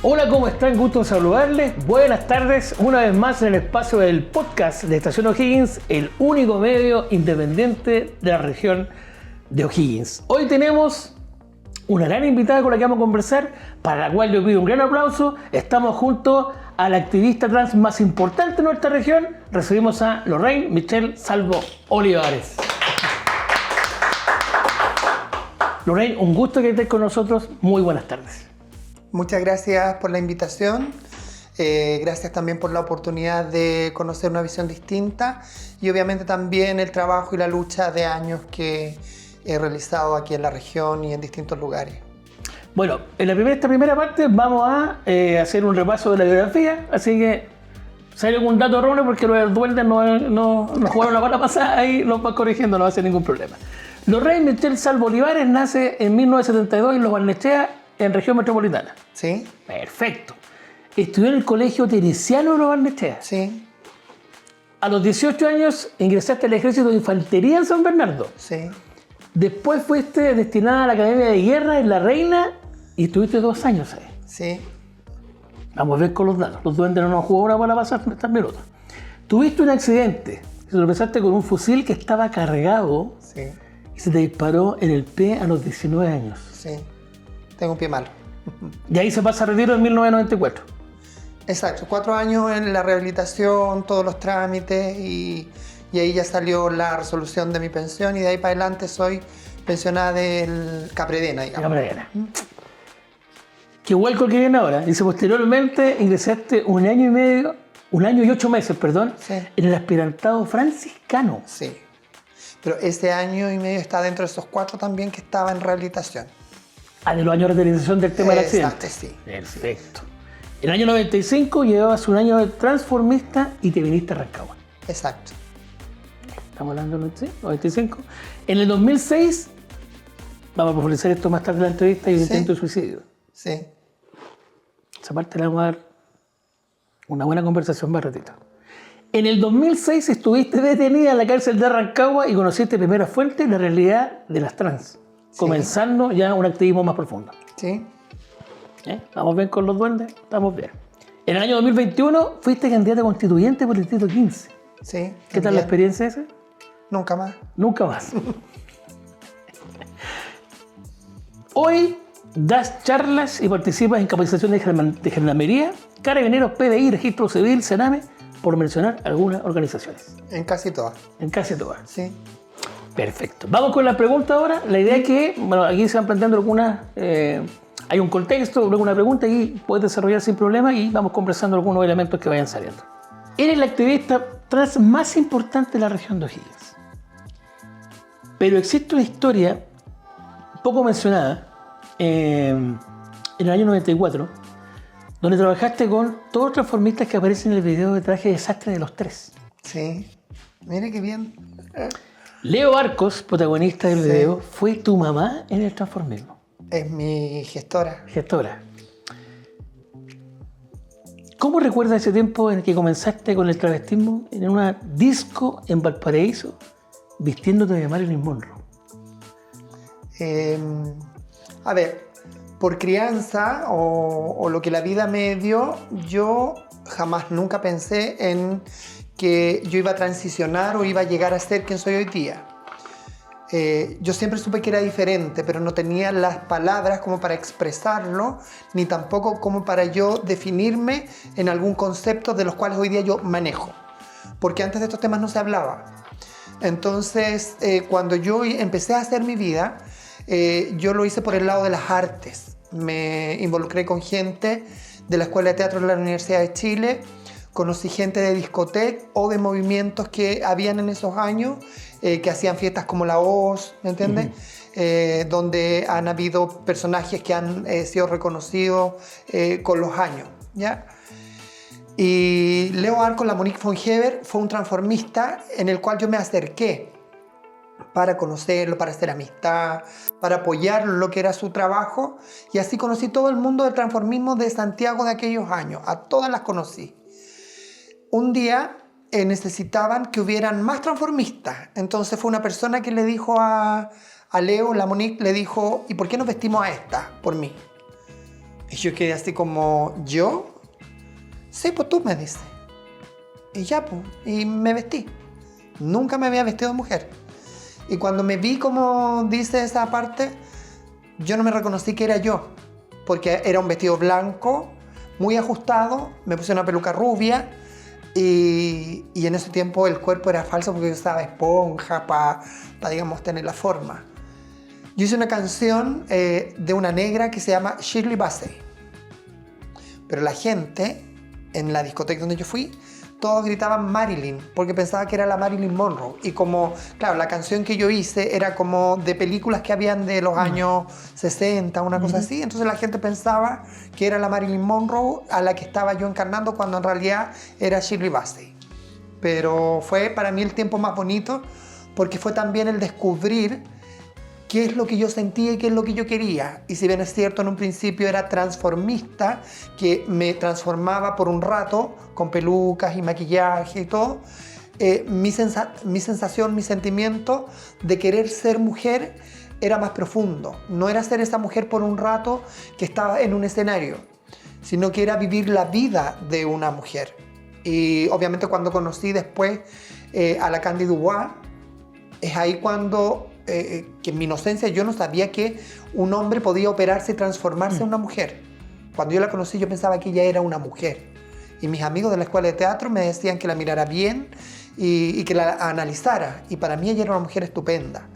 Hola, ¿cómo están? Gusto en saludarles. Buenas tardes, una vez más en el espacio del podcast de Estación O'Higgins, el único medio independiente de la región de O'Higgins. Hoy tenemos una gran invitada con la que vamos a conversar, para la cual yo pido un gran aplauso. Estamos junto a la activista trans más importante de nuestra región. Recibimos a Lorraine Michelle Salvo Olivares. Lorraine, un gusto que estés con nosotros. Muy buenas tardes. Muchas gracias por la invitación. Gracias también por la oportunidad de conocer una visión distinta y obviamente también el trabajo y la lucha de años que he realizado aquí en la región y en distintos lugares. Bueno, en esta primera parte vamos a hacer un repaso de la biografía, así que si hay algún dato erróneo porque los duendes no jugaron la bala pasada, ahí los va corrigiendo, no va a ser ningún problema. Lorraine Michelle Salvo Olivares nace en 1972 en Los Barnechea, en región metropolitana. ¿Sí? Perfecto. Estudió en el Colegio Teresiano de Los Barnechea. Sí. A los 18 años ingresaste al Ejército de Infantería en San Bernardo. Sí. Después fuiste destinada a la Academia de Guerra en La Reina y estuviste 2 años ahí. Sí. Vamos a ver con los datos. Los duendes no nos jugó una bola pasar también otra. Tuviste un accidente. Se tropezaste con un fusil que estaba cargado. Sí. Y se te disparó en el pie a los 19 años. Sí. Tengo un pie malo. Y ahí se pasa a retiro en 1994. Exacto. 4 años en la rehabilitación, todos los trámites y ahí ya salió la resolución de mi pensión y de ahí para adelante soy pensionada del Capredena, digamos. Capredena. Qué hueco que viene ahora. Dice, posteriormente ingresaste 1 año y medio, 1 año y 8 meses, perdón, Sí. en el aspirantado franciscano. Sí. Pero ese año y medio está dentro de esos 4 también que estaba en rehabilitación. De los años de realización del tema del Exacto, accidente. sí. Perfecto. En el año 95 llevabas 1 año de transformista y te viniste a Rancagua. Exacto. Estamos hablando del 95. En el 2006, vamos a profundizar esto más tarde en la entrevista, y un intento de suicidio. Sí. Esa parte le vamos a dar una buena conversación más ratito. En el 2006 estuviste detenida en la cárcel de Rancagua y conociste primero a fuente la realidad de las trans, comenzando ya un activismo más profundo. Sí. ¿Vamos bien con los duendes? Estamos bien. En el año 2021 fuiste candidata constituyente por el distrito 15. Sí. ¿Qué tal la experiencia esa? Nunca más. Nunca más. Hoy das charlas y participas en capacitaciones de gendarmería, carabineros, PDI, registro civil, Sename, por mencionar algunas organizaciones. En casi todas. En casi todas. Sí. Perfecto. Vamos con la pregunta ahora. La idea es que, bueno, aquí se van planteando algunas, hay un contexto, luego una pregunta y puedes desarrollar sin problema y vamos conversando algunos elementos que vayan saliendo. Eres la activista trans más importante de la región de O'Higgins. Pero existe una historia poco mencionada en el año 94, donde trabajaste con todos los transformistas que aparecen en el video de Traje de Desastre de los 3. Sí. Mire qué bien. Leo Arcos, protagonista del video, fue tu mamá en el transformismo. Es mi gestora. Gestora. ¿Cómo recuerdas ese tiempo en el que comenzaste con el travestismo en una disco en Valparaíso, vistiéndote de Marilyn Monroe? A ver, por crianza o lo que la vida me dio, yo jamás nunca pensé en que yo iba a transicionar o iba a llegar a ser quien soy hoy día. Yo siempre supe que era diferente, pero no tenía las palabras como para expresarlo, ni tampoco como para yo definirme en algún concepto de los cuales hoy día yo manejo, porque antes de estos temas no se hablaba. Entonces, cuando yo empecé a hacer mi vida, yo lo hice por el lado de las artes. Me involucré con gente de la Escuela de Teatro de la Universidad de Chile, conocí gente de discoteca o de movimientos que habían en esos años, que hacían fiestas como la Oz, ¿me entiendes? Donde han habido personajes que han sido reconocidos con los años, ¿ya? Y Leo Arcos, la Monique von Heber, fue un transformista en el cual yo me acerqué para conocerlo, para hacer amistad, para apoyar lo que era su trabajo, y así conocí todo el mundo del transformismo de Santiago de aquellos años, a todas las conocí. Un día necesitaban que hubieran más transformistas, entonces fue una persona que le dijo a Leo, la Monique, le dijo, ¿y por qué nos vestimos a esta? Por mí. Y yo quedé así como, ¿yo? Sí, pues tú me dices. Y ya, pues, y me vestí. Nunca me había vestido de mujer. Y cuando me vi, como dice esa parte, yo no me reconocí que era yo. Porque era un vestido blanco, muy ajustado, me puse una peluca rubia y en ese tiempo el cuerpo era falso porque yo usaba esponja para digamos, tener la forma. Yo hice una canción de una negra que se llama Shirley Bassey. Pero la gente, en la discoteca donde yo fui, todos gritaban Marilyn, porque pensaba que era la Marilyn Monroe. Y como, claro, la canción que yo hice era como de películas que habían de los años 60, una cosa así. Entonces la gente pensaba que era la Marilyn Monroe a la que estaba yo encarnando, cuando en realidad era Shirley Bassey. Pero fue para mí el tiempo más bonito, porque fue también el descubrir qué es lo que yo sentía y qué es lo que yo quería. Y si bien es cierto, en un principio era transformista, que me transformaba por un rato con pelucas y maquillaje y todo, mi sensación, mi sentimiento de querer ser mujer era más profundo. No era ser esa mujer por un rato que estaba en un escenario, sino que era vivir la vida de una mujer. Y obviamente cuando conocí después a la Candy Dubois, es ahí cuando, que en mi inocencia yo no sabía que un hombre podía operarse y transformarse en una mujer. Cuando yo la conocí yo pensaba que ella era una mujer. Y mis amigos de la escuela de teatro me decían que la mirara bien y que la analizara. Y para mí ella era una mujer estupenda.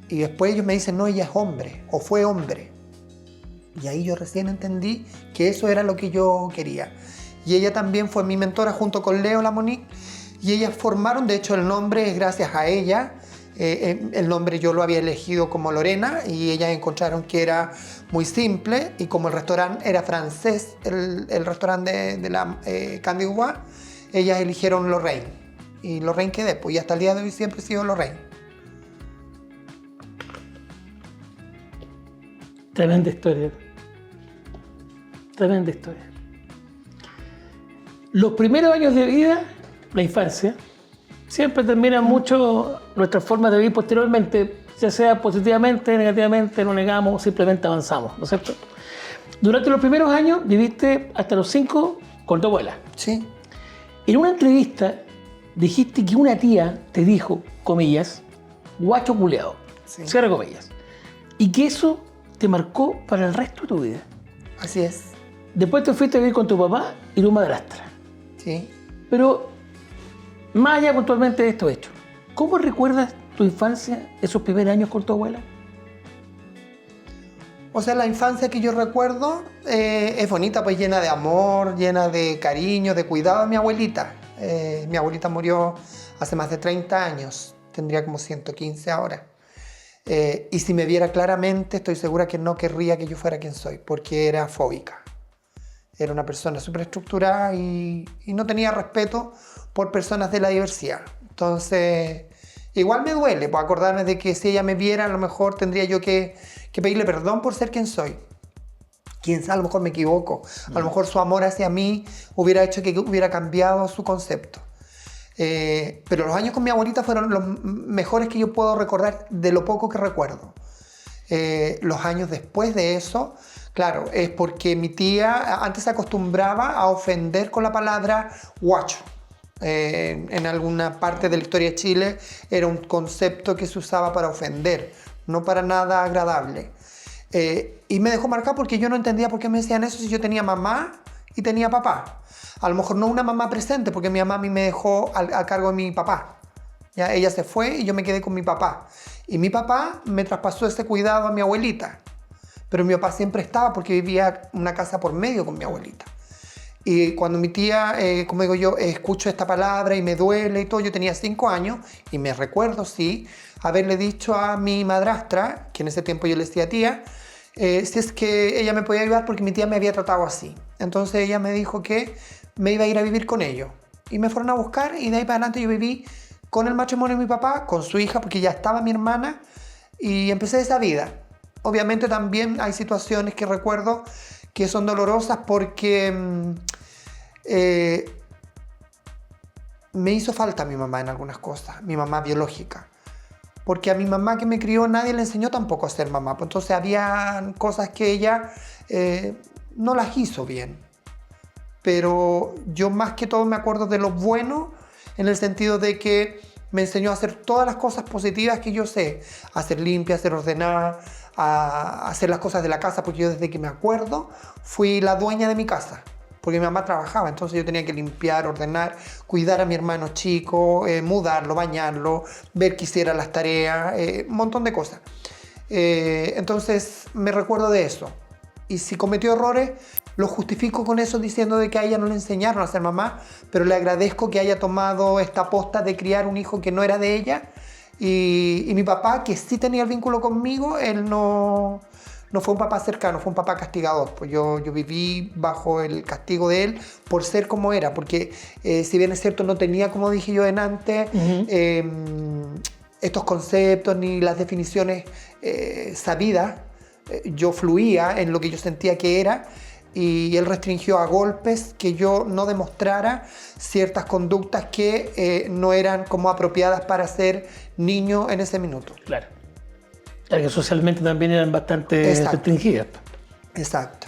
Y después ellos me dicen, no, ella es hombre o fue hombre. Y ahí yo recién entendí que eso era lo que yo quería. Y ella también fue mi mentora junto con Leo Lamonique. Y ellas formaron, de hecho el nombre es gracias a ella. El nombre yo lo había elegido como Lorena y ellas encontraron que era muy simple, y como el restaurante era francés, el restaurante de la Candy Dubois, ellas eligieron Lorraine y Lorraine quedé, pues, y hasta el día de hoy siempre he sido Lorraine. Tremenda historia. Tremenda historia. Los primeros años de vida, la infancia, siempre terminan mucho nuestras formas de vivir posteriormente, ya sea positivamente, negativamente, no negamos, simplemente avanzamos, ¿no es cierto? Durante los primeros años viviste hasta los 5 con tu abuela. Sí. En una entrevista dijiste que una tía te dijo, comillas, guacho culeado, Sí. cierra comillas, y que eso te marcó para el resto de tu vida. Así es. Después te fuiste a vivir con tu papá y tu madrastra. Sí. Pero más allá puntualmente de estos hechos, ¿cómo recuerdas tu infancia, esos primeros años con tu abuela? O sea, la infancia que yo recuerdo es bonita, pues llena de amor, llena de cariño, de cuidado de mi abuelita. Mi abuelita murió hace más de 30 años, tendría como 115 ahora. Y si me viera claramente, estoy segura que no querría que yo fuera quien soy, porque era fóbica. Era una persona súper estructurada y no tenía respeto por personas de la diversidad. Entonces, igual me duele, pues acordarme de que si ella me viera, a lo mejor tendría yo que pedirle perdón por ser quien soy. Quién sabe, a lo mejor me equivoco. A lo mejor su amor hacia mí hubiera hecho que hubiera cambiado su concepto. Pero los años con mi abuelita fueron los mejores que yo puedo recordar de lo poco que recuerdo. Los años después de eso, claro, es porque mi tía antes se acostumbraba a ofender con la palabra guacho. En alguna parte de la historia de Chile era un concepto que se usaba para ofender, no para nada agradable. Y me dejó marcado porque yo no entendía por qué me decían eso si yo tenía mamá y tenía papá. A lo mejor no una mamá presente, porque mi mamá a mí me dejó a cargo de mi papá. ¿Ya? Ella se fue y yo me quedé con mi papá. Y mi papá me traspasó ese cuidado a mi abuelita. Pero mi papá siempre estaba porque vivía una casa por medio con mi abuelita. Y cuando mi tía, como digo yo, escucho esta palabra y me duele y todo, yo tenía 5 años y me recuerdo, sí, haberle dicho a mi madrastra, que en ese tiempo yo le decía tía, si es que ella me podía ayudar porque mi tía me había tratado así. Entonces ella me dijo que me iba a ir a vivir con ellos. Y me fueron a buscar y de ahí para adelante yo viví con el matrimonio de mi papá, con su hija, porque ya estaba mi hermana, y empecé esa vida. Obviamente también hay situaciones que recuerdo que son dolorosas porque me hizo falta mi mamá en algunas cosas, mi mamá biológica. Porque a mi mamá que me crió nadie le enseñó tampoco a ser mamá. Pues entonces había cosas que ella no las hizo bien. Pero yo más que todo me acuerdo de lo bueno, en el sentido de que me enseñó a hacer todas las cosas positivas que yo sé. A ser limpia, a ser ordenada, a hacer las cosas de la casa, porque yo desde que me acuerdo fui la dueña de mi casa. Porque mi mamá trabajaba, entonces yo tenía que limpiar, ordenar, cuidar a mi hermano chico, mudarlo, bañarlo, ver que hiciera las tareas, un montón de cosas. Entonces me recuerdo de eso. Y si cometió errores, lo justifico con eso diciendo de que a ella no le enseñaron a ser mamá, pero le agradezco que haya tomado esta posta de criar un hijo que no era de ella. Y mi papá, que sí tenía el vínculo conmigo, él no fue un papá cercano, fue un papá castigador. Pues yo viví bajo el castigo de él por ser como era, porque si bien es cierto no tenía, como dije yo en antes, estos conceptos ni las definiciones sabidas, yo fluía en lo que yo sentía que era, y él restringió a golpes que yo no demostrara ciertas conductas que no eran como apropiadas para ser niño en ese minuto. Claro. Claro que socialmente también eran bastante restringidas. Exacto.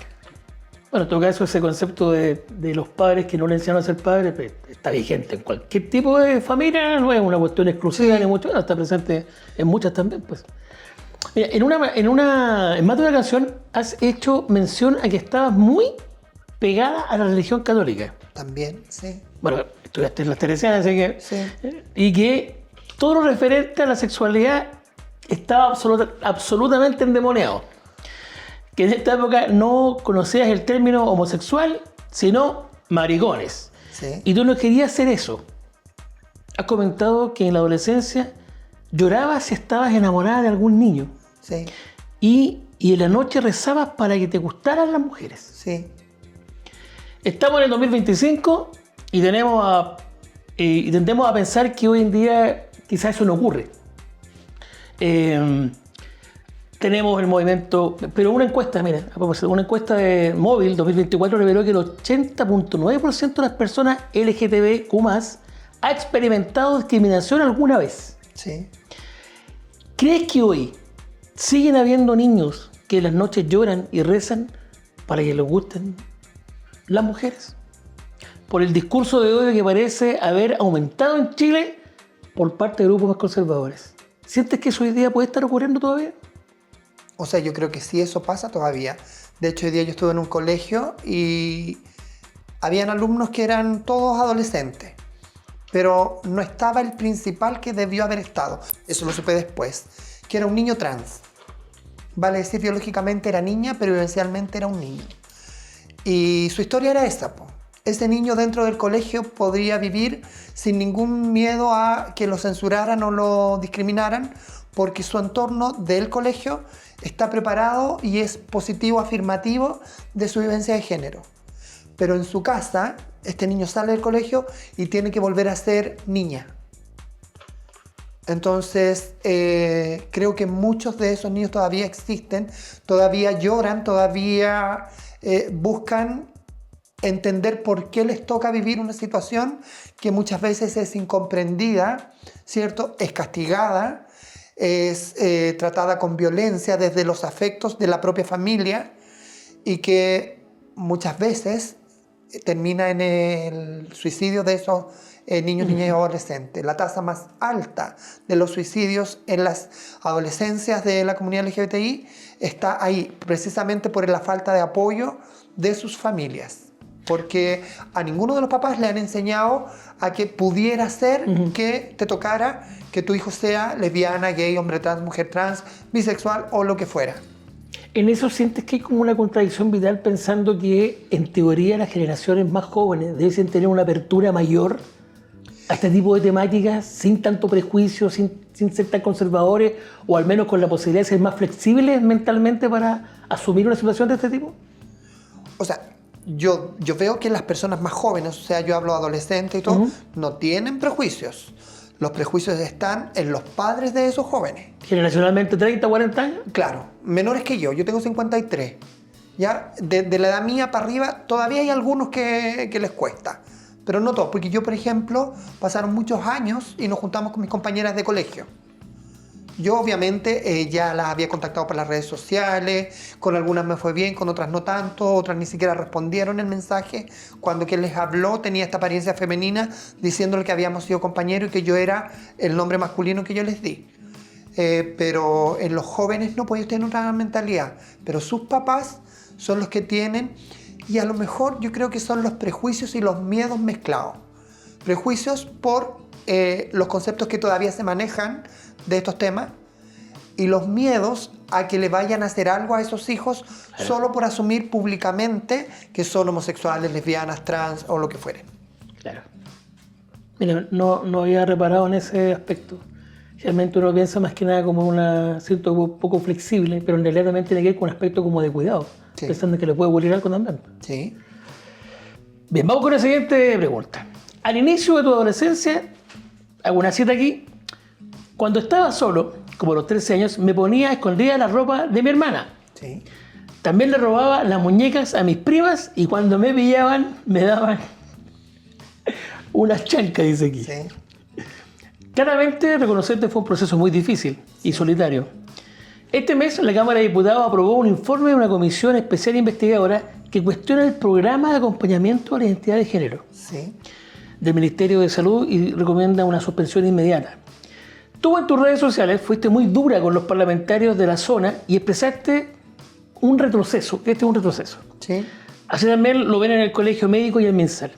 Bueno, en todo caso, ese concepto de los padres que no le enseñaron a ser padres pues, está vigente en cualquier tipo de familia, no es una cuestión exclusiva, ni mucho, está presente en muchas también. Pues. Mira, en más de una canción has hecho mención a que estabas muy pegada a la religión católica. También, sí. Bueno, estudiaste en las teresianas, así que... Sí. Y que todo lo referente a la sexualidad estaba absolutamente endemoniado. Que en esta época no conocías el término homosexual, sino maricones. Sí. Y tú no querías hacer eso. Has comentado que en la adolescencia llorabas si estabas enamorada de algún niño. Sí. Y en la noche rezabas para que te gustaran las mujeres. Sí. Estamos en el 2025 y tendemos a pensar que hoy en día quizás eso no ocurre. Tenemos el movimiento, pero una encuesta, mira, una encuesta de Móvil 2024 reveló que el 80.9% de las personas LGTBQ+, ha experimentado discriminación alguna vez. Sí. ¿Crees que hoy siguen habiendo niños que en las noches lloran y rezan para que les gusten las mujeres? Por el discurso de odio que parece haber aumentado en Chile por parte de grupos más conservadores. ¿Sientes que eso hoy día puede estar ocurriendo todavía? O sea, yo creo que sí, eso pasa todavía. De hecho, hoy día yo estuve en un colegio y habían alumnos que eran todos adolescentes, pero no estaba el principal que debió haber estado. Eso lo supe después, que era un niño trans. Vale decir, biológicamente era niña, pero vivencialmente era un niño. Y su historia era esa, po. Ese niño dentro del colegio podría vivir sin ningún miedo a que lo censuraran o lo discriminaran, porque su entorno del colegio está preparado y es positivo, afirmativo de su vivencia de género. Pero en su casa, este niño sale del colegio y tiene que volver a ser niña. Entonces, creo que muchos de esos niños todavía existen, todavía lloran, todavía buscan entender por qué les toca vivir una situación que muchas veces es incomprendida, ¿cierto? Es castigada, es tratada con violencia desde los afectos de la propia familia y que muchas veces termina en el suicidio de esos niños, niñas y adolescentes. La tasa más alta de los suicidios en las adolescencias de la comunidad LGBTI está ahí, precisamente por la falta de apoyo de sus familias. Porque a ninguno de los papás le han enseñado a que pudiera ser que te tocara que tu hijo sea lesbiana, gay, hombre trans, mujer trans, bisexual o lo que fuera. ¿En eso sientes que hay como una contradicción vital pensando que en teoría las generaciones más jóvenes deben tener una apertura mayor a este tipo de temáticas sin tanto prejuicio, sin ser tan conservadores o al menos con la posibilidad de ser más flexibles mentalmente para asumir una situación de este tipo? O sea, yo veo que las personas más jóvenes, o sea, yo hablo adolescentes y todo, no tienen prejuicios. Los prejuicios están en los padres de esos jóvenes. ¿Generacionalmente 30, 40 años? Claro, menores que yo tengo 53. ¿Ya? De la edad mía para arriba todavía hay algunos que les cuesta, pero no todos, porque yo, por ejemplo, pasaron muchos años y nos juntamos con mis compañeras de colegio. Yo obviamente ya las había contactado por las redes sociales, con algunas me fue bien, con otras no tanto, otras ni siquiera respondieron el mensaje. Cuando quien les habló tenía esta apariencia femenina diciéndole que habíamos sido compañeros y que yo era el nombre masculino que yo les di. Pero en los jóvenes no, pues ellos tienen otra mentalidad, pero sus papás son los que tienen, y a lo mejor yo creo que son los prejuicios y los miedos mezclados. Prejuicios por los conceptos que todavía se manejan de estos temas, y los miedos a que le vayan a hacer algo a esos hijos solo por asumir públicamente que son homosexuales, lesbianas, trans o lo que fuere. Claro. Mira, no había reparado en ese aspecto. Realmente uno piensa más que nada como una siento un poco flexible, pero en realidad también tiene que ver con un aspecto como de cuidado, sí, pensando que le puede ocurrir algo también. Sí. Bien, vamos con la siguiente pregunta. Al inicio de tu adolescencia, hago una cita aquí, cuando estaba solo, como a los 13 años, me ponía escondida la ropa de mi hermana. Sí. También le robaba las muñecas a mis primas y cuando me pillaban, me daban unas chancas, dice aquí. Sí. Claramente, reconocerte fue un proceso muy difícil y solitario. Este mes, la Cámara de Diputados aprobó un informe de una comisión especial investigadora que cuestiona el programa de acompañamiento a la identidad de género, Sí, del Ministerio de Salud y recomienda una suspensión inmediata. Tú en tus redes sociales fuiste muy dura con los parlamentarios de la zona y expresaste un retroceso. Este es un retroceso. sí. Así también lo ven en el Colegio Médico y el MinSal.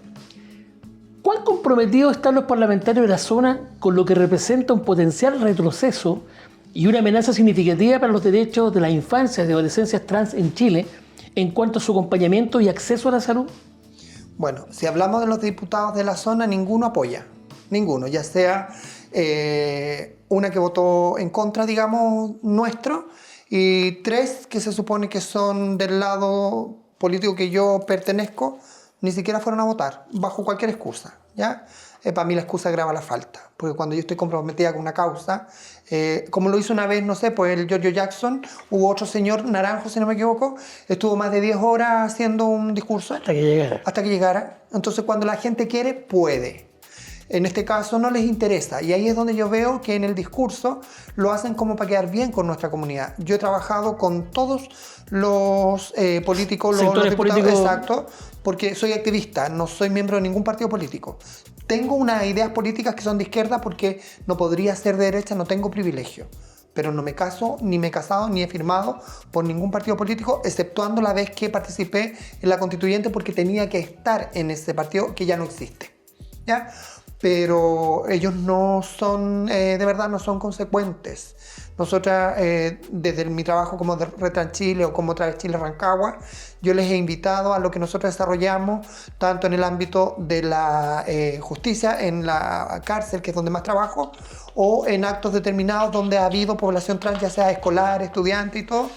¿Cuán comprometidos están los parlamentarios de la zona con lo que representa un potencial retroceso y una amenaza significativa para los derechos de las infancias y adolescencias trans en Chile en cuanto a su acompañamiento y acceso a la salud? Bueno, si hablamos de los diputados de la zona, ninguno apoya. Ninguno, ya sea una que votó en contra, digamos, nuestro, y 3 que se supone que son del lado político que yo pertenezco, ni siquiera fueron a votar, bajo cualquier excusa, ¿ya? Para mí la excusa agrava la falta, porque cuando yo estoy comprometida con una causa, como lo hizo una vez, no sé, pues el Giorgio Jackson, hubo otro señor, Naranjo, si no me equivoco, estuvo más de 10 horas haciendo un discurso. Hasta que llegara. Hasta que llegara. Entonces, cuando la gente quiere, puede. En este caso no les interesa, y ahí es donde yo veo que en el discurso lo hacen como para quedar bien con nuestra comunidad. Yo he trabajado con todos los políticos, los diputados, políticos. exacto, porque soy activista, no soy miembro de ningún partido político. Tengo unas ideas políticas que son de izquierda porque no podría ser de derecha, no tengo privilegio. Pero no me caso, ni me he casado, ni he firmado por ningún partido político, exceptuando la vez que participé en la constituyente porque tenía que estar en ese partido que ya no existe, ¿ya? Pero ellos no son, de verdad, no son consecuentes. Nosotras, desde mi trabajo como de Retran Chile o como Traes Chile Rancagua, yo les he invitado a lo que nosotros desarrollamos, tanto en el ámbito de la justicia, en la cárcel, que es donde más trabajo, o en actos determinados donde ha habido población trans, ya sea escolar, estudiante y todo,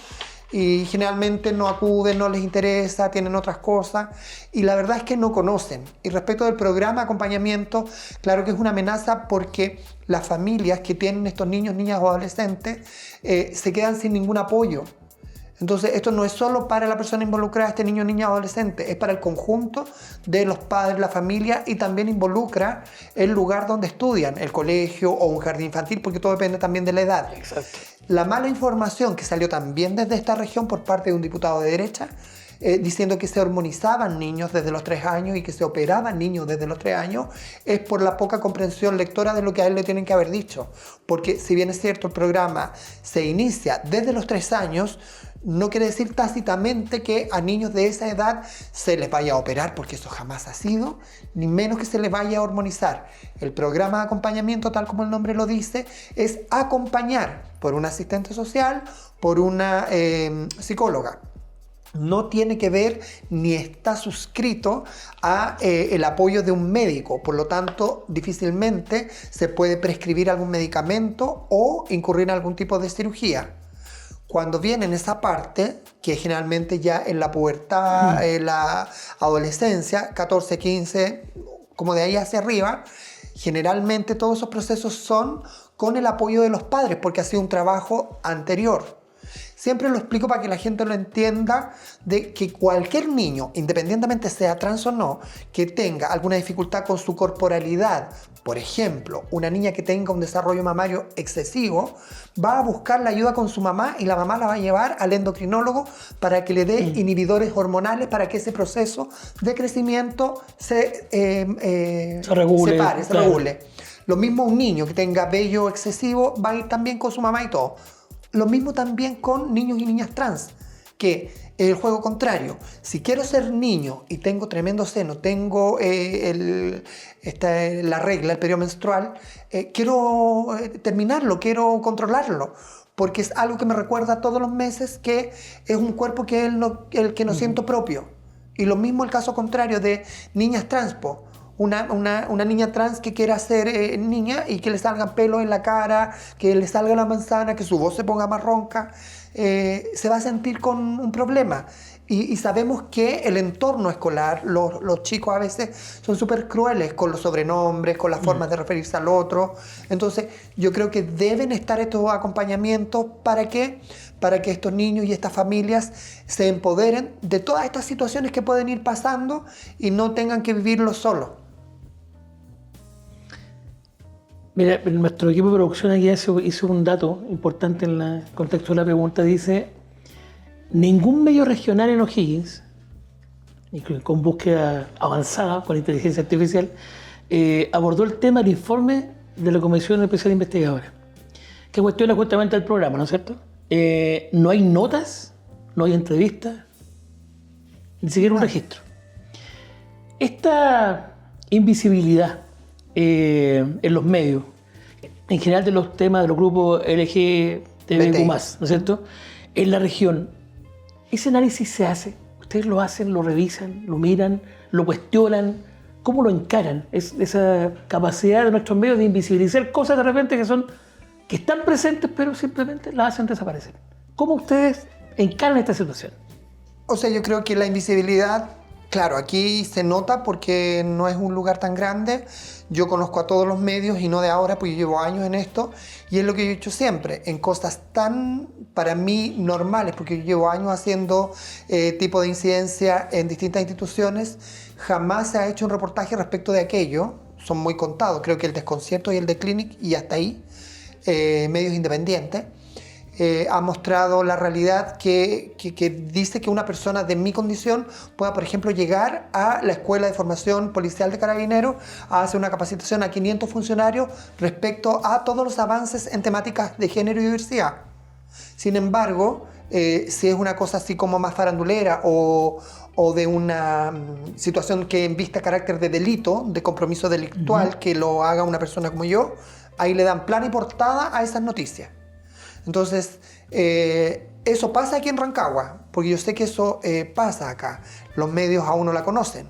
y generalmente no acuden, no les interesa, tienen otras cosas, y la verdad es que no conocen. Y respecto del programa de acompañamiento, claro que es una amenaza porque las familias que tienen estos niños, niñas o adolescentes se quedan sin ningún apoyo. Entonces, esto no es solo para la persona involucrada, este niño, niña o adolescente, es para el conjunto de los padres, la familia, y también involucra el lugar donde estudian, el colegio o un jardín infantil, porque todo depende también de la edad. Exacto. La mala información que salió también desde esta región por parte de un diputado de derecha, diciendo que se hormonizaban niños desde los 3 años y que se operaban niños desde los 3 años, es por la poca comprensión lectora de lo que a él le tienen que haber dicho. Porque si bien es cierto, el programa se inicia desde los 3 años, no quiere decir tácitamente que a niños de esa edad se les vaya a operar, porque eso jamás ha sido, ni menos que se les vaya a hormonizar. El programa de acompañamiento, tal como el nombre lo dice, es acompañar por un asistente social, por una psicóloga. No tiene que ver ni está suscrito a el apoyo de un médico, por lo tanto difícilmente se puede prescribir algún medicamento o incurrir en algún tipo de cirugía. Cuando viene en esa parte, que generalmente ya en la pubertad, en la adolescencia, 14, 15, como de ahí hacia arriba, generalmente todos esos procesos son con el apoyo de los padres, porque ha sido un trabajo anterior. Siempre lo explico para que la gente lo entienda, de que cualquier niño, independientemente sea trans o no, que tenga alguna dificultad con su corporalidad Por ejemplo, una niña que tenga un desarrollo mamario excesivo va a buscar la ayuda con su mamá y la mamá la va a llevar al endocrinólogo para que le dé inhibidores hormonales para que ese proceso de crecimiento se regule. se regule. Lo mismo un niño que tenga vello excesivo va a ir también con su mamá y todo. Lo mismo también con niños y niñas trans, que el juego contrario. Si quiero ser niño y tengo tremendo seno, tengo la regla, el periodo menstrual, quiero terminarlo, quiero controlarlo, porque es algo que me recuerda todos los meses que es un cuerpo que el que no siento propio. Y lo mismo el caso contrario de niñas trans, una niña trans que quiera ser niña y que le salgan pelos en la cara, que le salga la manzana, que su voz se ponga más ronca, se va a sentir con un problema. Y sabemos que el entorno escolar, los chicos a veces son súper crueles con los sobrenombres, con las formas de referirse al otro. Entonces yo creo que deben estar estos acompañamientos para que estos niños y estas familias se empoderen de todas estas situaciones que pueden ir pasando y no tengan que vivirlo solos. Mira, nuestro equipo de producción aquí hizo un dato importante en el contexto de la pregunta. Dice, ningún medio regional en O'Higgins, con búsqueda avanzada, con inteligencia artificial, abordó el tema del informe de la Comisión Especial Investigadora, que cuestiona justamente el programa, ¿no es cierto? No hay notas, no hay entrevistas, ni siquiera un registro. Esta invisibilidad en los medios, en general de los temas de los grupos LGTBQ+, ¿no es cierto? En la región, ¿ese análisis se hace? ¿Ustedes lo hacen, lo revisan, lo miran, lo cuestionan? ¿Cómo lo encaran? Es esa capacidad de nuestros medios de invisibilizar cosas de repente que están presentes, pero simplemente las hacen desaparecer. ¿Cómo ustedes encaran esta situación? O sea, yo creo que la invisibilidad, claro, aquí se nota porque no es un lugar tan grande. Yo conozco a todos los medios y no de ahora, porque llevo años en esto. Y es lo que yo he hecho siempre, en cosas tan, para mí, normales, porque yo llevo años haciendo tipo de incidencia en distintas instituciones. Jamás se ha hecho un reportaje respecto de aquello. Son muy contados, creo que el Desconcierto y el de Clinic, y hasta ahí, medios independientes. Ha mostrado la realidad que dice que una persona de mi condición pueda, por ejemplo, llegar a la Escuela de Formación Policial de Carabineros a hacer una capacitación a 500 funcionarios respecto a todos los avances en temáticas de género y diversidad. Sin embargo, si es una cosa así como más farandulera o de una situación que invista carácter de delito, de compromiso delictual, que lo haga una persona como yo, ahí le dan plana y portada a esas noticias. Entonces, eso pasa aquí en Rancagua, porque yo sé que eso pasa acá. Los medios aún no la conocen,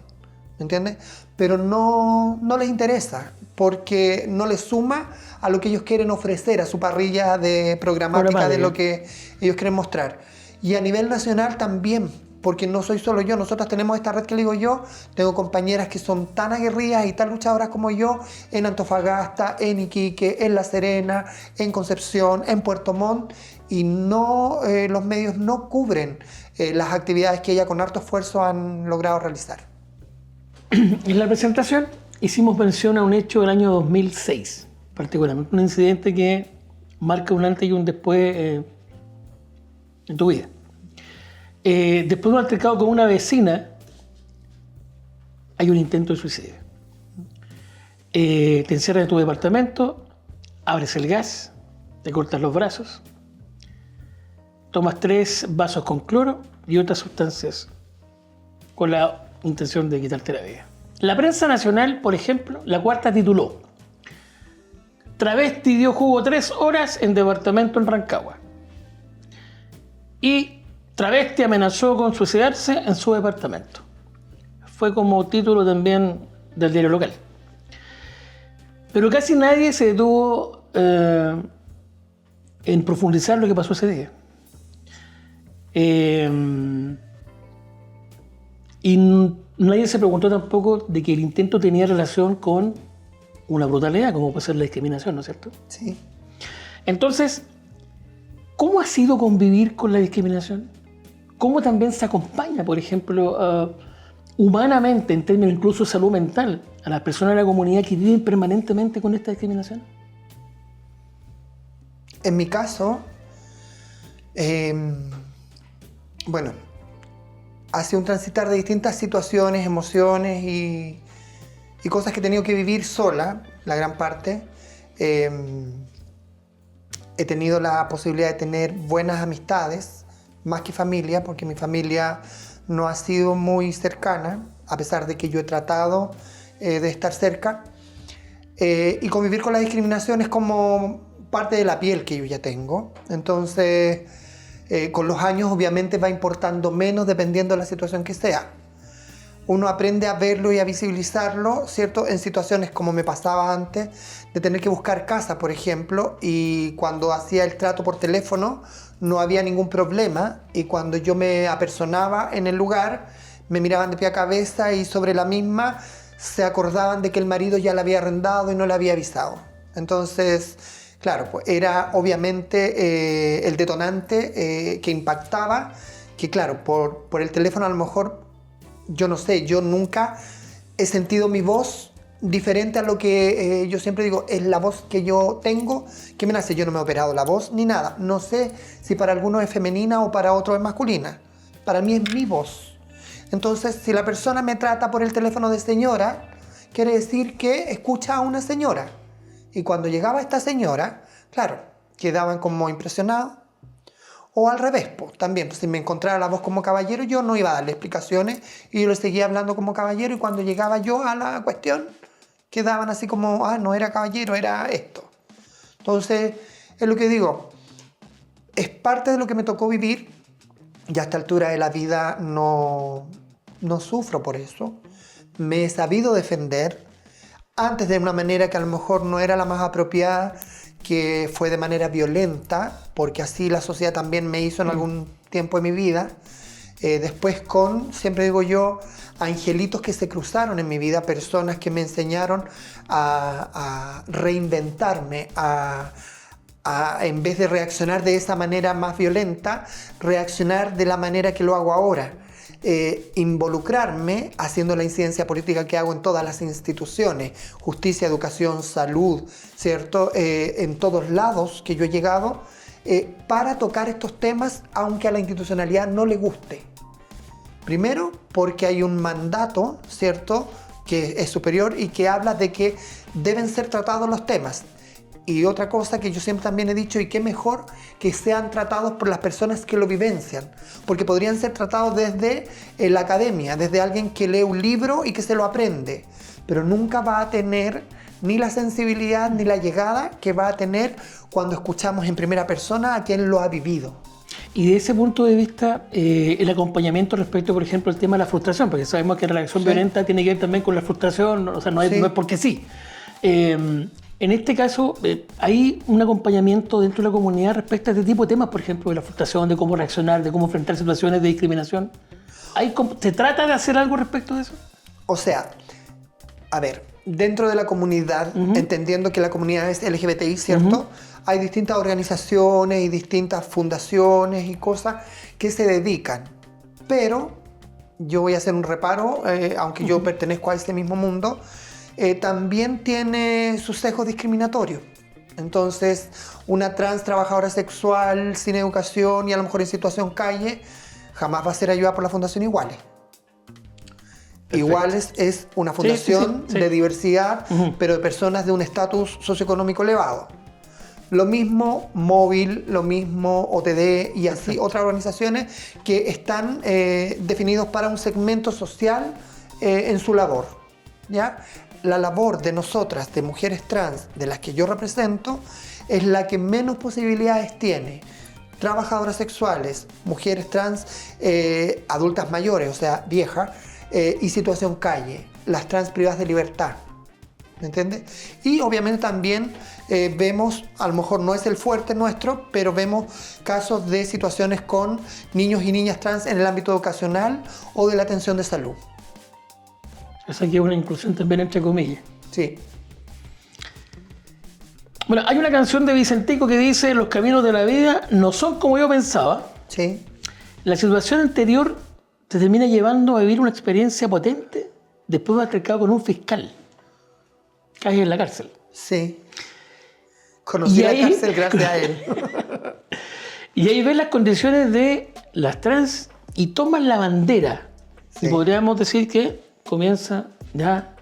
¿me entiendes? Pero no les interesa, porque no les suma a lo que ellos quieren ofrecer, a su parrilla de programática de lo que ellos quieren mostrar. Y a nivel nacional también, porque no soy solo yo, nosotros tenemos esta red que le digo yo, tengo compañeras que son tan aguerridas y tan luchadoras como yo en Antofagasta, en Iquique, en La Serena, en Concepción, en Puerto Montt, y los medios no cubren las actividades que ellas con harto esfuerzo han logrado realizar. En la presentación hicimos mención a un hecho del año 2006, particularmente, un incidente que marca un antes y un después en tu vida. Después de un altercado con una vecina, hay un intento de suicidio. Te encierras en tu departamento, abres el gas, te cortas los brazos, tomas 3 vasos con cloro y otras sustancias con la intención de quitarte la vida. La prensa nacional, por ejemplo, La Cuarta tituló: Travesti dio jugo 3 horas en departamento en Rancagua. Y travesti amenazó con suicidarse en su departamento. Fue como título también del diario local. Pero casi nadie se detuvo en profundizar lo que pasó ese día. Y nadie se preguntó tampoco de que el intento tenía relación con una brutalidad, como puede ser la discriminación, ¿no es cierto? Sí. Entonces, ¿cómo ha sido convivir con la discriminación? ¿Cómo también se acompaña, por ejemplo, humanamente, en términos incluso de salud mental, a las personas de la comunidad que viven permanentemente con esta discriminación? En mi caso, bueno, ha sido un transitar de distintas situaciones, emociones y cosas que he tenido que vivir sola, la gran parte. He tenido la posibilidad de tener buenas amistades, más que familia, porque mi familia no ha sido muy cercana, a pesar de que yo he tratado de estar cerca. Y convivir con la discriminación es como parte de la piel que yo ya tengo. Entonces, con los años obviamente va importando menos dependiendo de la situación que sea. Uno aprende a verlo y a visibilizarlo, ¿cierto? En situaciones como me pasaba antes, de tener que buscar casa, por ejemplo, y cuando hacía el trato por teléfono no había ningún problema, y cuando yo me apersonaba en el lugar, me miraban de pie a cabeza y sobre la misma se acordaban de que el marido ya la había arrendado y no le había avisado. Entonces, claro, pues era obviamente el detonante que impactaba, que claro, por el teléfono a lo mejor, yo no sé, yo nunca he sentido mi voz diferente a lo que yo siempre digo, es la voz que yo tengo, que me nace. Yo no me he operado la voz ni nada. No sé si para algunos es femenina o para otros es masculina. Para mí es mi voz. Entonces, si la persona me trata por el teléfono de señora, quiere decir que escucha a una señora. Y cuando llegaba esta señora, claro, quedaban como impresionados. O al revés, pues, también, pues, si me encontrara la voz como caballero, yo no iba a darle explicaciones y yo le seguía hablando como caballero, y cuando llegaba yo a la cuestión, quedaban así como, no era caballero, era esto. Entonces, es lo que digo, es parte de lo que me tocó vivir, y a esta altura de la vida no sufro por eso. Me he sabido defender, antes de una manera que a lo mejor no era la más apropiada, que fue de manera violenta, porque así la sociedad también me hizo en algún tiempo de mi vida. Después siempre digo yo, angelitos que se cruzaron en mi vida, personas que me enseñaron a reinventarme, en vez de reaccionar de esa manera más violenta, reaccionar de la manera que lo hago ahora. Involucrarme haciendo la incidencia política que hago en todas las instituciones, justicia, educación, salud, ¿cierto? En todos lados que yo he llegado, para tocar estos temas, aunque a la institucionalidad no le guste. Primero, porque hay un mandato, ¿cierto?, que es superior y que habla de que deben ser tratados los temas. Y otra cosa que yo siempre también he dicho, y qué mejor que sean tratados por las personas que lo vivencian, porque podrían ser tratados desde la academia, desde alguien que lee un libro y que se lo aprende, pero nunca va a tener ni la sensibilidad ni la llegada que va a tener cuando escuchamos en primera persona a quien lo ha vivido. Y de ese punto de vista, el acompañamiento respecto, por ejemplo, al tema de la frustración, porque sabemos que la reacción violenta tiene que ver también con la frustración, o sea, no es porque sí. En este caso, ¿hay un acompañamiento dentro de la comunidad respecto a este tipo de temas, por ejemplo, de la frustración, de cómo reaccionar, de cómo enfrentar situaciones de discriminación? ¿Se trata de hacer algo respecto de eso? O sea, a ver, dentro de la comunidad, entendiendo que la comunidad es LGBTI, ¿cierto? Hay distintas organizaciones y distintas fundaciones y cosas que se dedican. Pero yo voy a hacer un reparo, aunque yo pertenezco a este mismo mundo, también tiene sus sesgos discriminatorios. Entonces, una trans trabajadora sexual sin educación y a lo mejor en situación calle, jamás va a ser ayudada por la Fundación Iguales. Perfecto. Iguales es una fundación de diversidad, pero de personas de un estatus socioeconómico elevado. Lo mismo Móvil, lo mismo OTD y así otras organizaciones que están definidos para un segmento social en su labor, ¿ya? La labor de nosotras, de mujeres trans, de las que yo represento, es la que menos posibilidades tiene. Trabajadoras sexuales, mujeres trans, adultas mayores, o sea, viejas, y situación calle, las trans privadas de libertad. ¿Me entiendes? Y obviamente también vemos, a lo mejor no es el fuerte nuestro, pero vemos casos de situaciones con niños y niñas trans en el ámbito educacional o de la atención de salud. Esa aquí es una inclusión también entre comillas. Sí. Bueno, hay una canción de Vicentico que dice: los caminos de la vida no son como yo pensaba. Sí. La situación anterior te termina llevando a vivir una experiencia potente después de haber altercado con un fiscal. caes en la cárcel. Sí. Conocí la cárcel gracias a él. Y ahí ves las condiciones de las trans y toman la bandera. Sí. Y podríamos decir que comienza ya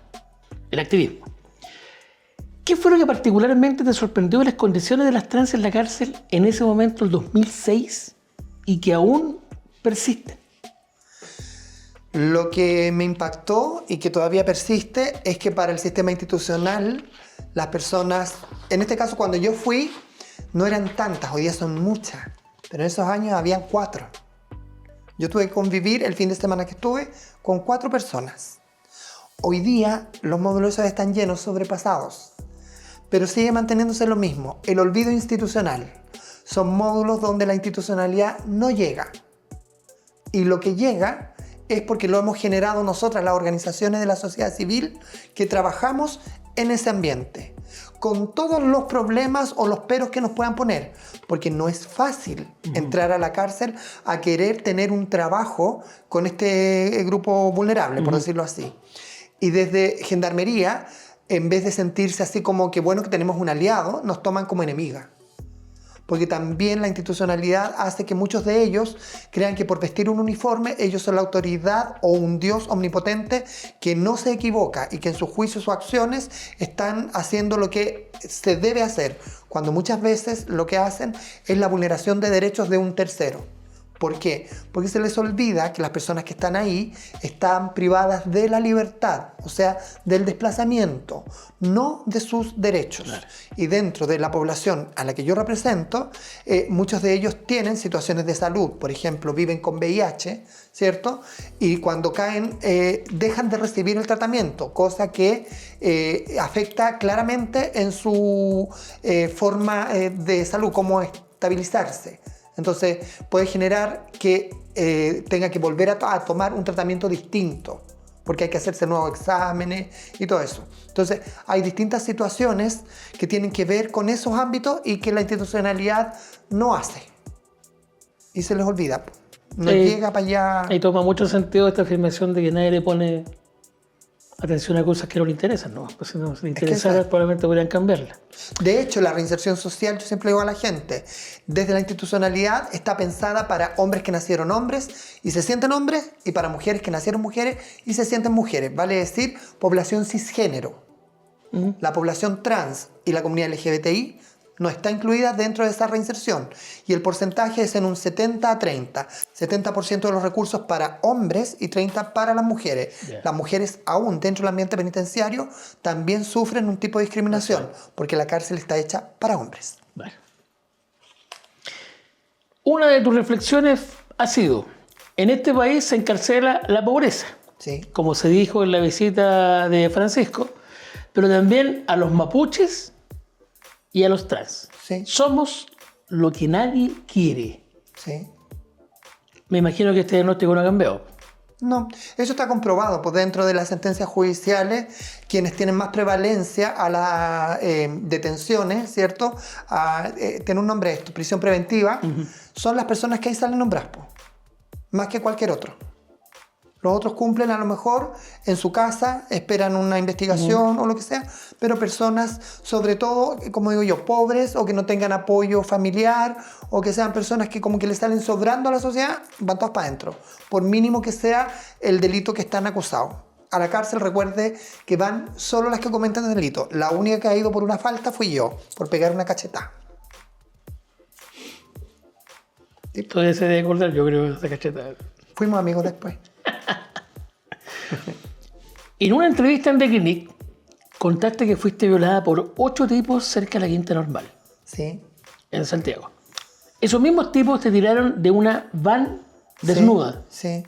el activismo. ¿Qué fue lo que particularmente te sorprendió de las condiciones de las trans en la cárcel en ese momento, el 2006, y que aún persisten? Lo que me impactó y que todavía persiste es que para el sistema institucional, las personas, en este caso cuando yo fui, no eran tantas, hoy día son muchas, pero en esos años habían 4. Yo tuve que convivir el fin de semana que estuve con 4 personas. Hoy día los módulos esos están llenos, sobrepasados, pero sigue manteniéndose lo mismo, el olvido institucional. Son módulos donde la institucionalidad no llega. Y lo que llega es porque lo hemos generado nosotras, las organizaciones de la sociedad civil, que trabajamos en ese ambiente, con todos los problemas o los peros que nos puedan poner, porque no es fácil entrar a la cárcel a querer tener un trabajo con este grupo vulnerable, por decirlo así. Y desde Gendarmería, en vez de sentirse así como que bueno que tenemos un aliado, nos toman como enemiga. Porque también la institucionalidad hace que muchos de ellos crean que por vestir un uniforme ellos son la autoridad o un Dios omnipotente que no se equivoca y que en sus juicios o acciones están haciendo lo que se debe hacer, cuando muchas veces lo que hacen es la vulneración de derechos de un tercero. ¿Por qué? Porque se les olvida que las personas que están ahí están privadas de la libertad, o sea, del desplazamiento, no de sus derechos. Claro. Y dentro de la población a la que yo represento, muchos de ellos tienen situaciones de salud, por ejemplo, viven con VIH, ¿cierto? Y cuando caen, dejan de recibir el tratamiento, cosa que afecta claramente en su forma de salud, cómo estabilizarse. Entonces puede generar que tenga que volver a tomar un tratamiento distinto, porque hay que hacerse nuevos exámenes y todo eso. Entonces hay distintas situaciones que tienen que ver con esos ámbitos y que la institucionalidad no hace. Y se les olvida. No llega para allá. Y toma mucho sentido esta afirmación de que nadie le pone atención a cosas que no le interesan, ¿no? Pues si no le interesara, probablemente podrían cambiarla. De hecho, la reinserción social, yo siempre digo a la gente, desde la institucionalidad está pensada para hombres que nacieron hombres y se sienten hombres, y para mujeres que nacieron mujeres y se sienten mujeres. Vale decir, población cisgénero. La población trans y la comunidad LGBTI no está incluida dentro de esa reinserción. Y el porcentaje es en un 70-30. 70% de los recursos para hombres y 30% para las mujeres. Yeah. Las mujeres aún dentro del ambiente penitenciario también sufren un tipo de discriminación, porque la cárcel está hecha para hombres. Bueno. Una de tus reflexiones ha sido, en este país se encarcela la pobreza, sí, como se dijo en la visita de Francisco, pero también a los mapuches y a los trans. Sí. Somos lo que nadie quiere. Sí. Me imagino que este diagnóstico no ha cambiado. No, eso está comprobado. Pues dentro de las sentencias judiciales, quienes tienen más prevalencia a las detenciones, ¿cierto? Tiene un nombre esto, prisión preventiva, son las personas que ahí salen nombradas, más que cualquier otro. Los otros cumplen a lo mejor en su casa, esperan una investigación o lo que sea, pero personas, sobre todo, como digo yo, pobres o que no tengan apoyo familiar o que sean personas que como que le salen sobrando a la sociedad, van todas para adentro, por mínimo que sea el delito que están acusados. A la cárcel, recuerde que van solo las que cometen el delito. La única que ha ido por una falta fui yo, por pegar una cachetada. Todavía se debe acordar, yo creo, de esa cachetada. Fuimos amigos después. En una entrevista en The Clinic, contaste que fuiste violada por 8 tipos cerca de la Quinta Normal. Sí. En Santiago. Esos mismos tipos te tiraron de una van desnuda. Sí.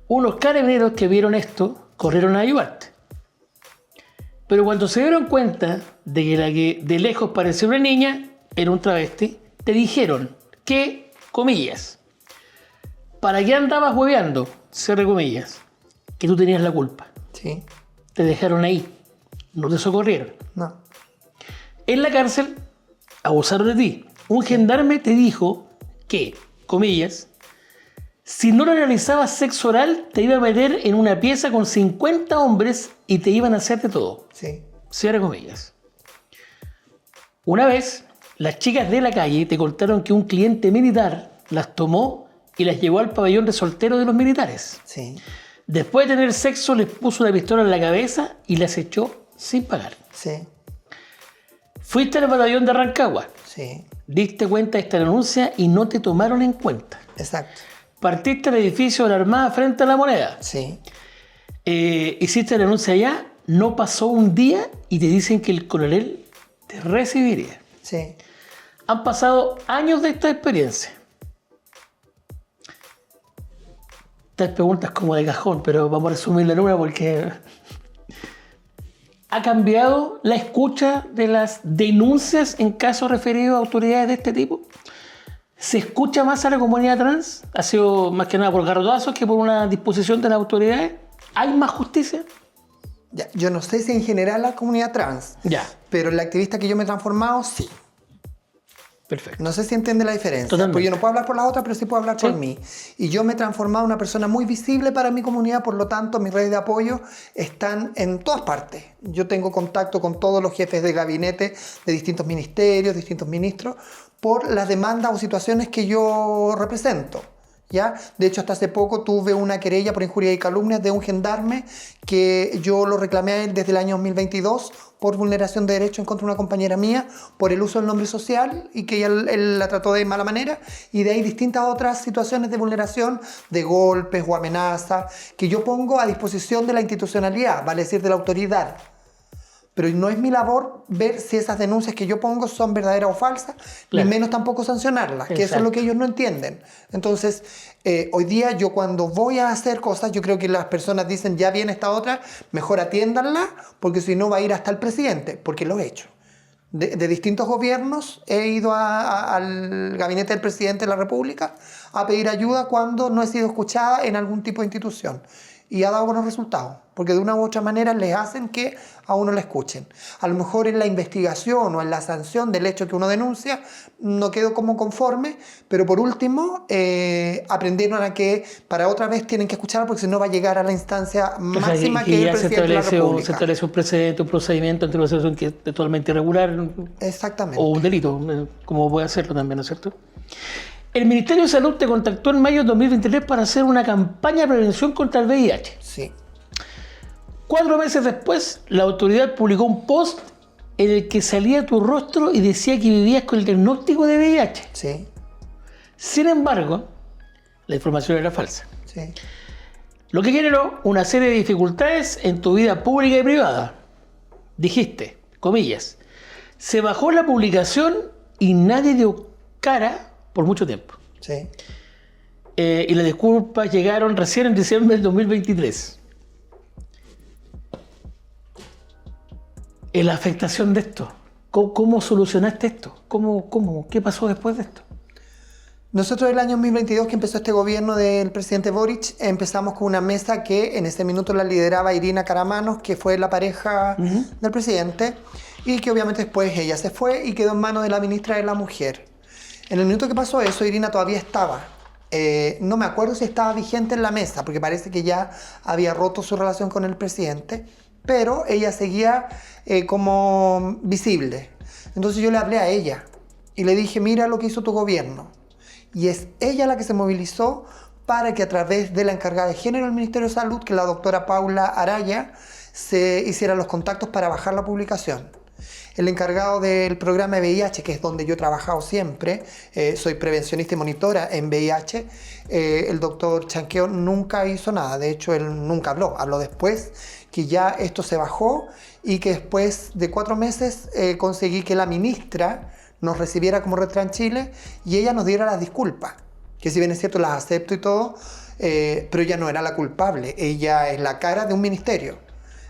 Unos carabineros que vieron esto corrieron a ayudarte. Pero cuando se dieron cuenta de que la que de lejos parecía una niña era un travesti, te dijeron que, comillas, ¿para qué andabas hueveando? Cierre comillas. Que tú tenías la culpa. Sí. Te dejaron ahí. No te socorrieron. No. En la cárcel abusaron de ti. Un gendarme te dijo que, comillas, si no le realizabas sexo oral, te iba a meter en una pieza con 50 hombres y te iban a hacer de todo. Sí. cierre comillas. Una vez, las chicas de la calle te contaron que un cliente militar las tomó y las llevó al pabellón de solteros de los militares. Sí, Después de tener sexo, les puso una pistola en la cabeza y las echó sin pagar. sí, Fuiste al batallón de Rancagua, sí, diste cuenta de esta denuncia y no te tomaron en cuenta. exacto. Partiste al edificio de la Armada frente a la Moneda. Sí, Hiciste la denuncia allá, no pasó un día y te dicen que el coronel te recibiría. sí. Han pasado años de esta experiencia. Estas preguntas como de cajón, pero vamos a resumirla en una porque... ¿Ha cambiado la escucha de las denuncias en casos referidos a autoridades de este tipo? ¿Se escucha más a la comunidad trans? ¿Ha sido más que nada por garrotazos que por una disposición de las autoridades? ¿Hay más justicia? Ya, yo no sé si en general la comunidad trans, Ya, pero en la activista que yo me he transformado, sí. perfecto. No sé si entiende la diferencia. Totalmente. Porque yo no puedo hablar por la otra, pero sí puedo hablar Sí. por mí. Y yo me he transformado en una persona muy visible para mi comunidad, por lo tanto, mis redes de apoyo están en todas partes. Yo tengo contacto con todos los jefes de gabinete de distintos ministerios, distintos ministros, por las demandas o situaciones que yo represento. ¿Ya? De hecho, hasta hace poco tuve una querella por injuria y calumnias de un gendarme que yo lo reclamé a él desde el año 2022 por vulneración de derechos en contra de una compañera mía por el uso del nombre social y que él la trató de mala manera, y de ahí distintas otras situaciones de vulneración, de golpes o amenazas que yo pongo a disposición de la institucionalidad, vale decir de la autoridad. Pero no es mi labor ver si esas denuncias que yo pongo son verdaderas o falsas, Claro. ni menos tampoco sancionarlas, que eso es Exacto. lo que ellos no entienden. Entonces, hoy día yo cuando voy a hacer cosas, yo creo que las personas dicen, ya viene esta otra, mejor atiéndanla, porque si no va a ir hasta el presidente, porque lo he hecho. De distintos gobiernos he ido al gabinete del presidente de la República a pedir ayuda cuando no he sido escuchada en algún tipo de institución. Y ha dado buenos resultados, porque de una u otra manera les hacen que a uno le escuchen. A lo mejor en la investigación o en la sanción del hecho que uno denuncia no quedó como conforme, pero por último aprendieron a que para otra vez tienen que escuchar, porque si no va a llegar a la instancia máxima que es el ya presidente de la se República. establece un precedente, un procedimiento ante una situación que es totalmente irregular Exactamente. o un delito, como puede hacerlo también, ¿no es cierto? El Ministerio de Salud te contactó en mayo de 2023 para hacer una campaña de prevención contra el VIH. Sí, 4 meses después, la autoridad publicó un post en el que salía tu rostro y decía que vivías con el diagnóstico de VIH. sí, Sin embargo, la información era falsa, sí, lo que generó una serie de dificultades en tu vida pública y privada. Dijiste, comillas, se bajó la publicación y nadie dio cara por mucho tiempo. sí. Y las disculpas llegaron recién en diciembre del 2023. La afectación de esto, ¿cómo solucionaste esto? ¿Qué pasó después de esto? Nosotros el año 2022, que empezó este gobierno del presidente Boric, empezamos con una mesa que en ese minuto la lideraba Irina Caramanos, que fue la pareja del presidente, y que obviamente después ella se fue y quedó en manos de la ministra de la Mujer. En el minuto que pasó eso, Irina todavía estaba. No me acuerdo si estaba vigente en la mesa, porque parece que ya había roto su relación con el presidente, pero ella seguía como visible. Entonces yo le hablé a ella y le dije, mira lo que hizo tu gobierno. Y es ella la que se movilizó para que a través de la encargada de género del Ministerio de Salud, que es la doctora Paula Araya, se hicieran los contactos para bajar la publicación. El encargado del programa de VIH, que es donde yo he trabajado siempre, soy prevencionista y monitora en VIH, el doctor Chanqueo nunca hizo nada, de hecho él nunca habló después que ya esto se bajó y que después de 4 meses conseguí que la ministra nos recibiera como Red Trans Chile y ella nos diera las disculpas, que si bien es cierto las acepto y todo, pero ella no era la culpable, ella es la cara de un ministerio.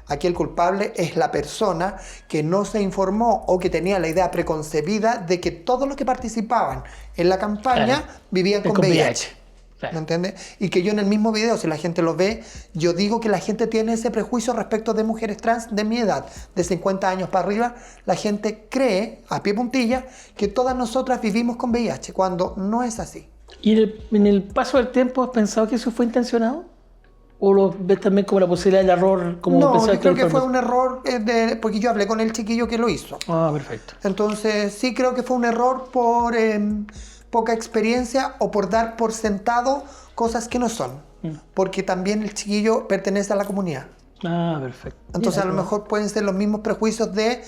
Aquí el culpable es la persona que no se informó o que tenía la idea preconcebida de que todos los que participaban en la campaña vivían con VIH. Claro. ¿Me entiendes? Y que yo en el mismo video, si la gente lo ve, yo digo que la gente tiene ese prejuicio respecto de mujeres trans de mi edad, de 50 años para arriba. La gente cree, a pie puntilla, que todas nosotras vivimos con VIH, cuando no es así. ¿Y en el paso del tiempo has pensado que eso fue intencionado? ¿O lo ves también como la posibilidad del error? Como No, yo pensaste creo en que fue forma- un error, porque yo hablé con el chiquillo que lo hizo. Ah, perfecto. Entonces, sí creo que fue un error por poca experiencia o por dar por sentado cosas que no son. Porque también el chiquillo pertenece a la comunidad. Ah, perfecto. Entonces, a lo Mira, mejor pueden ser los mismos prejuicios de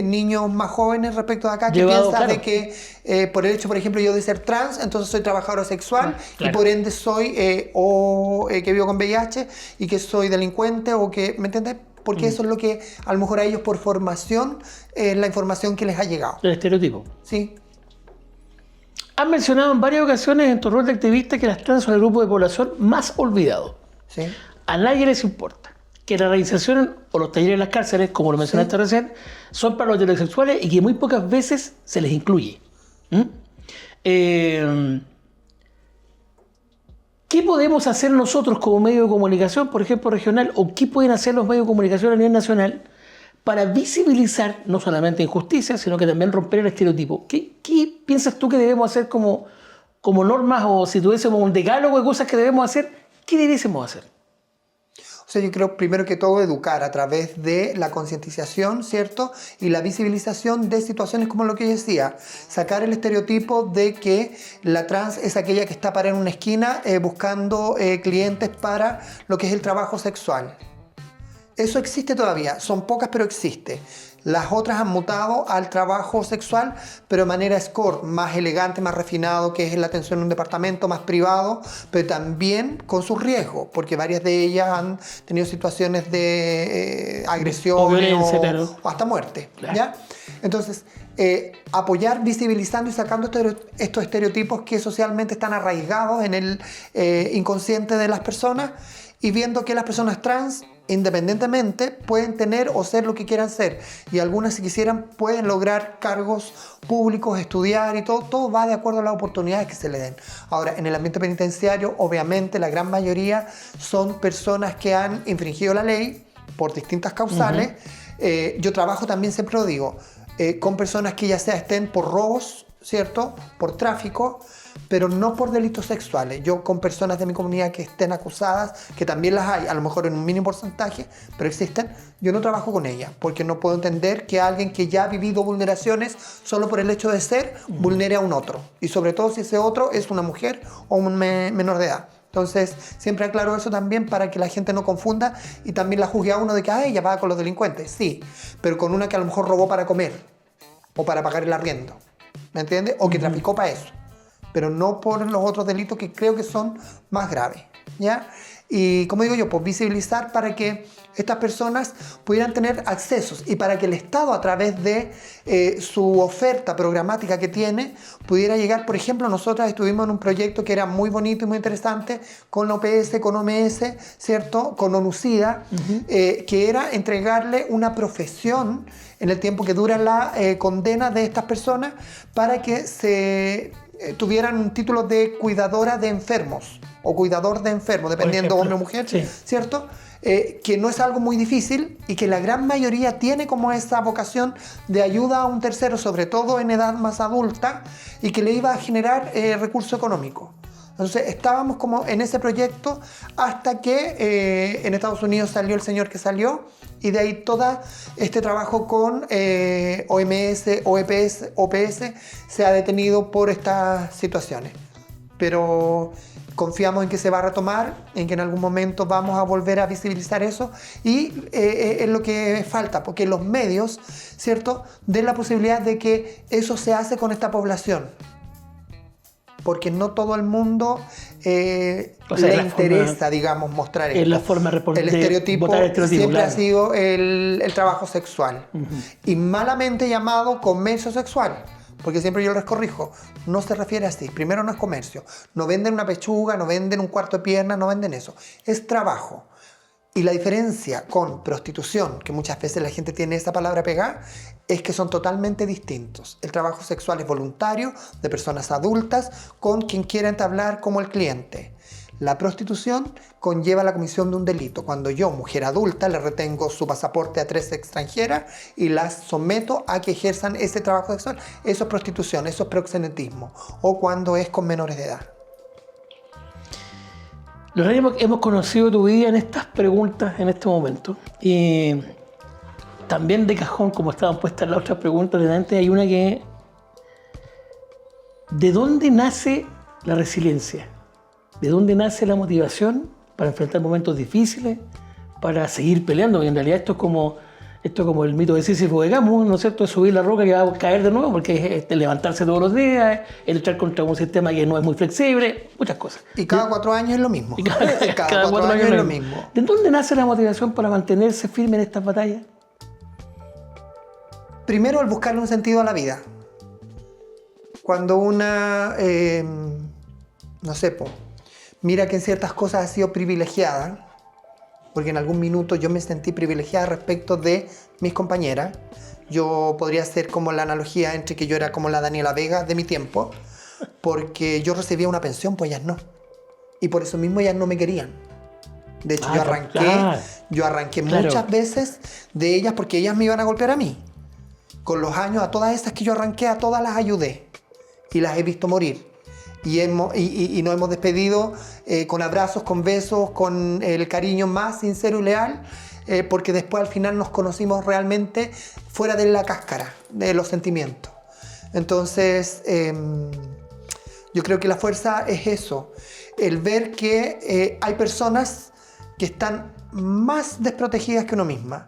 niños más jóvenes respecto de acá, que Llevado, piensan claro. de que por el hecho, por ejemplo, yo de ser trans, entonces soy trabajadora sexual Claro. y por ende soy que vivo con VIH y que soy delincuente o que, ¿me entiendes? Porque eso es lo que a lo mejor a ellos por formación es la información que les ha llegado. El estereotipo. Sí, Has mencionado en varias ocasiones en tu rol de activista que las trans son el grupo de población más olvidado. sí. A nadie les importa que la reinserción o los talleres en las cárceles, como lo mencionaste recién, son para los heterosexuales y que muy pocas veces se les incluye. ¿Mm? ¿Qué podemos hacer nosotros como medio de comunicación, por ejemplo regional, o qué pueden hacer los medios de comunicación a nivel nacional para visibilizar no solamente injusticias, sino que también romper el estereotipo? ¿Qué piensas tú que debemos hacer como normas, o si tuviésemos un decálogo de cosas que debemos hacer, qué debiésemos hacer? O sea, yo creo primero que todo educar a través de la concientización, ¿cierto? Y la visibilización de situaciones como lo que yo decía. Sacar el estereotipo de que la trans es aquella que está parada en una esquina buscando clientes para lo que es el trabajo sexual. Eso existe todavía, son pocas pero existe. Las otras han mutado al trabajo sexual, pero de manera escort, más elegante, más refinado, que es la atención en un departamento más privado, pero también con sus riesgos, porque varias de ellas han tenido situaciones de agresión O violencia, claro. o hasta muerte. Claro. ¿Ya? Entonces, apoyar, visibilizando y sacando estos estereotipos que socialmente están arraigados en el inconsciente de las personas y viendo que las personas trans independientemente pueden tener o ser lo que quieran ser, y algunas si quisieran pueden lograr cargos públicos, estudiar y todo va de acuerdo a las oportunidades que se le den. Ahora, en el ambiente penitenciario obviamente la gran mayoría son personas que han infringido la ley por distintas causales. Yo trabajo también, siempre lo digo, con personas que ya sea estén por robos, ¿cierto? Por tráfico, pero no por delitos sexuales. Yo con personas de mi comunidad que estén acusadas, que también las hay, a lo mejor en un mínimo porcentaje, pero existen, yo no trabajo con ellas, porque no puedo entender que alguien que ya ha vivido vulneraciones solo por el hecho de ser, vulnere a un otro. Y sobre todo si ese otro es una mujer o un menor de edad. Entonces, siempre aclaro eso también para que la gente no confunda y también la juzgue a uno de que ella va con los delincuentes. Sí, pero con una que a lo mejor robó para comer o para pagar el arriendo. ¿Me entiendes? O que traficó para eso. Pero no por los otros delitos que creo que son más graves, ¿ya? Y como digo yo, pues visibilizar para que estas personas pudieran tener accesos y para que el Estado, a través de su oferta programática que tiene, pudiera llegar. Por ejemplo, nosotras estuvimos en un proyecto que era muy bonito y muy interesante con la OPS, con OMS, ¿cierto? Con ONUCIDA, que era entregarle una profesión en el tiempo que dura la condena de estas personas para que se tuvieran un título de cuidadora de enfermos o cuidador de enfermos, dependiendo hombre o mujer, sí. ¿cierto? Que no es algo muy difícil y que la gran mayoría tiene como esa vocación de ayuda a un tercero, sobre todo en edad más adulta, y que le iba a generar recurso económico. Entonces estábamos como en ese proyecto hasta que en Estados Unidos salió el señor que salió, y de ahí todo este trabajo con OMS, OPS se ha detenido por estas situaciones. Pero confiamos en que se va a retomar, en que en algún momento vamos a volver a visibilizar eso, y es lo que falta, porque los medios, ¿cierto?, den la posibilidad de que eso se hace con esta población. Porque no todo el mundo le interesa, digamos, mostrar esto. Es la forma de responder. El estereotipo siempre claro. ha sido el trabajo sexual. Y malamente llamado comercio sexual. Porque siempre yo les corrijo, no se refiere así. Primero, no es comercio. No venden una pechuga, no venden un cuarto de pierna, no venden eso. Es trabajo. Y la diferencia con prostitución, que muchas veces la gente tiene esa palabra pegada, es que son totalmente distintos. El trabajo sexual es voluntario, de personas adultas, con quien quiera entablar como el cliente. La prostitución conlleva la comisión de un delito. Cuando yo, mujer adulta, le retengo su pasaporte a 3 extranjeras y las someto a que ejerzan ese trabajo sexual, eso es prostitución, eso es proxenetismo. O cuando es con menores de edad. Lorena, hemos conocido tu vida en estas preguntas en este momento. Y también de cajón, como estaban puestas las otras preguntas de antes, hay una que... ¿De dónde nace la resiliencia? ¿De dónde nace la motivación para enfrentar momentos difíciles, para seguir peleando? Y en realidad esto es como el mito de Sísifo de Gamos, ¿no es cierto? Es subir la roca que va a caer de nuevo, porque es levantarse todos los días, es luchar contra un sistema que no es muy flexible, muchas cosas. Y cada 4 años es lo mismo. Y cada 4 años es lo mismo. ¿De dónde nace la motivación para mantenerse firme en estas batallas? Primero, el buscarle un sentido a la vida. Cuando una, no sé, mira que en ciertas cosas ha sido privilegiada, porque en algún minuto yo me sentí privilegiada respecto de mis compañeras. Yo podría hacer como la analogía entre que yo era como la Daniela Vega de mi tiempo, porque yo recibía una pensión, pues ellas no. Y por eso mismo ellas no me querían. De hecho, yo arranqué muchas veces de ellas porque ellas me iban a golpear a mí. Con los años, a todas esas que yo arranqué, a todas las ayudé. Y las he visto morir. Y nos hemos despedido con abrazos, con besos, con el cariño más sincero y leal, porque después al final nos conocimos realmente fuera de la cáscara, de los sentimientos. Entonces, yo creo que la fuerza es eso, el ver que hay personas que están más desprotegidas que uno misma.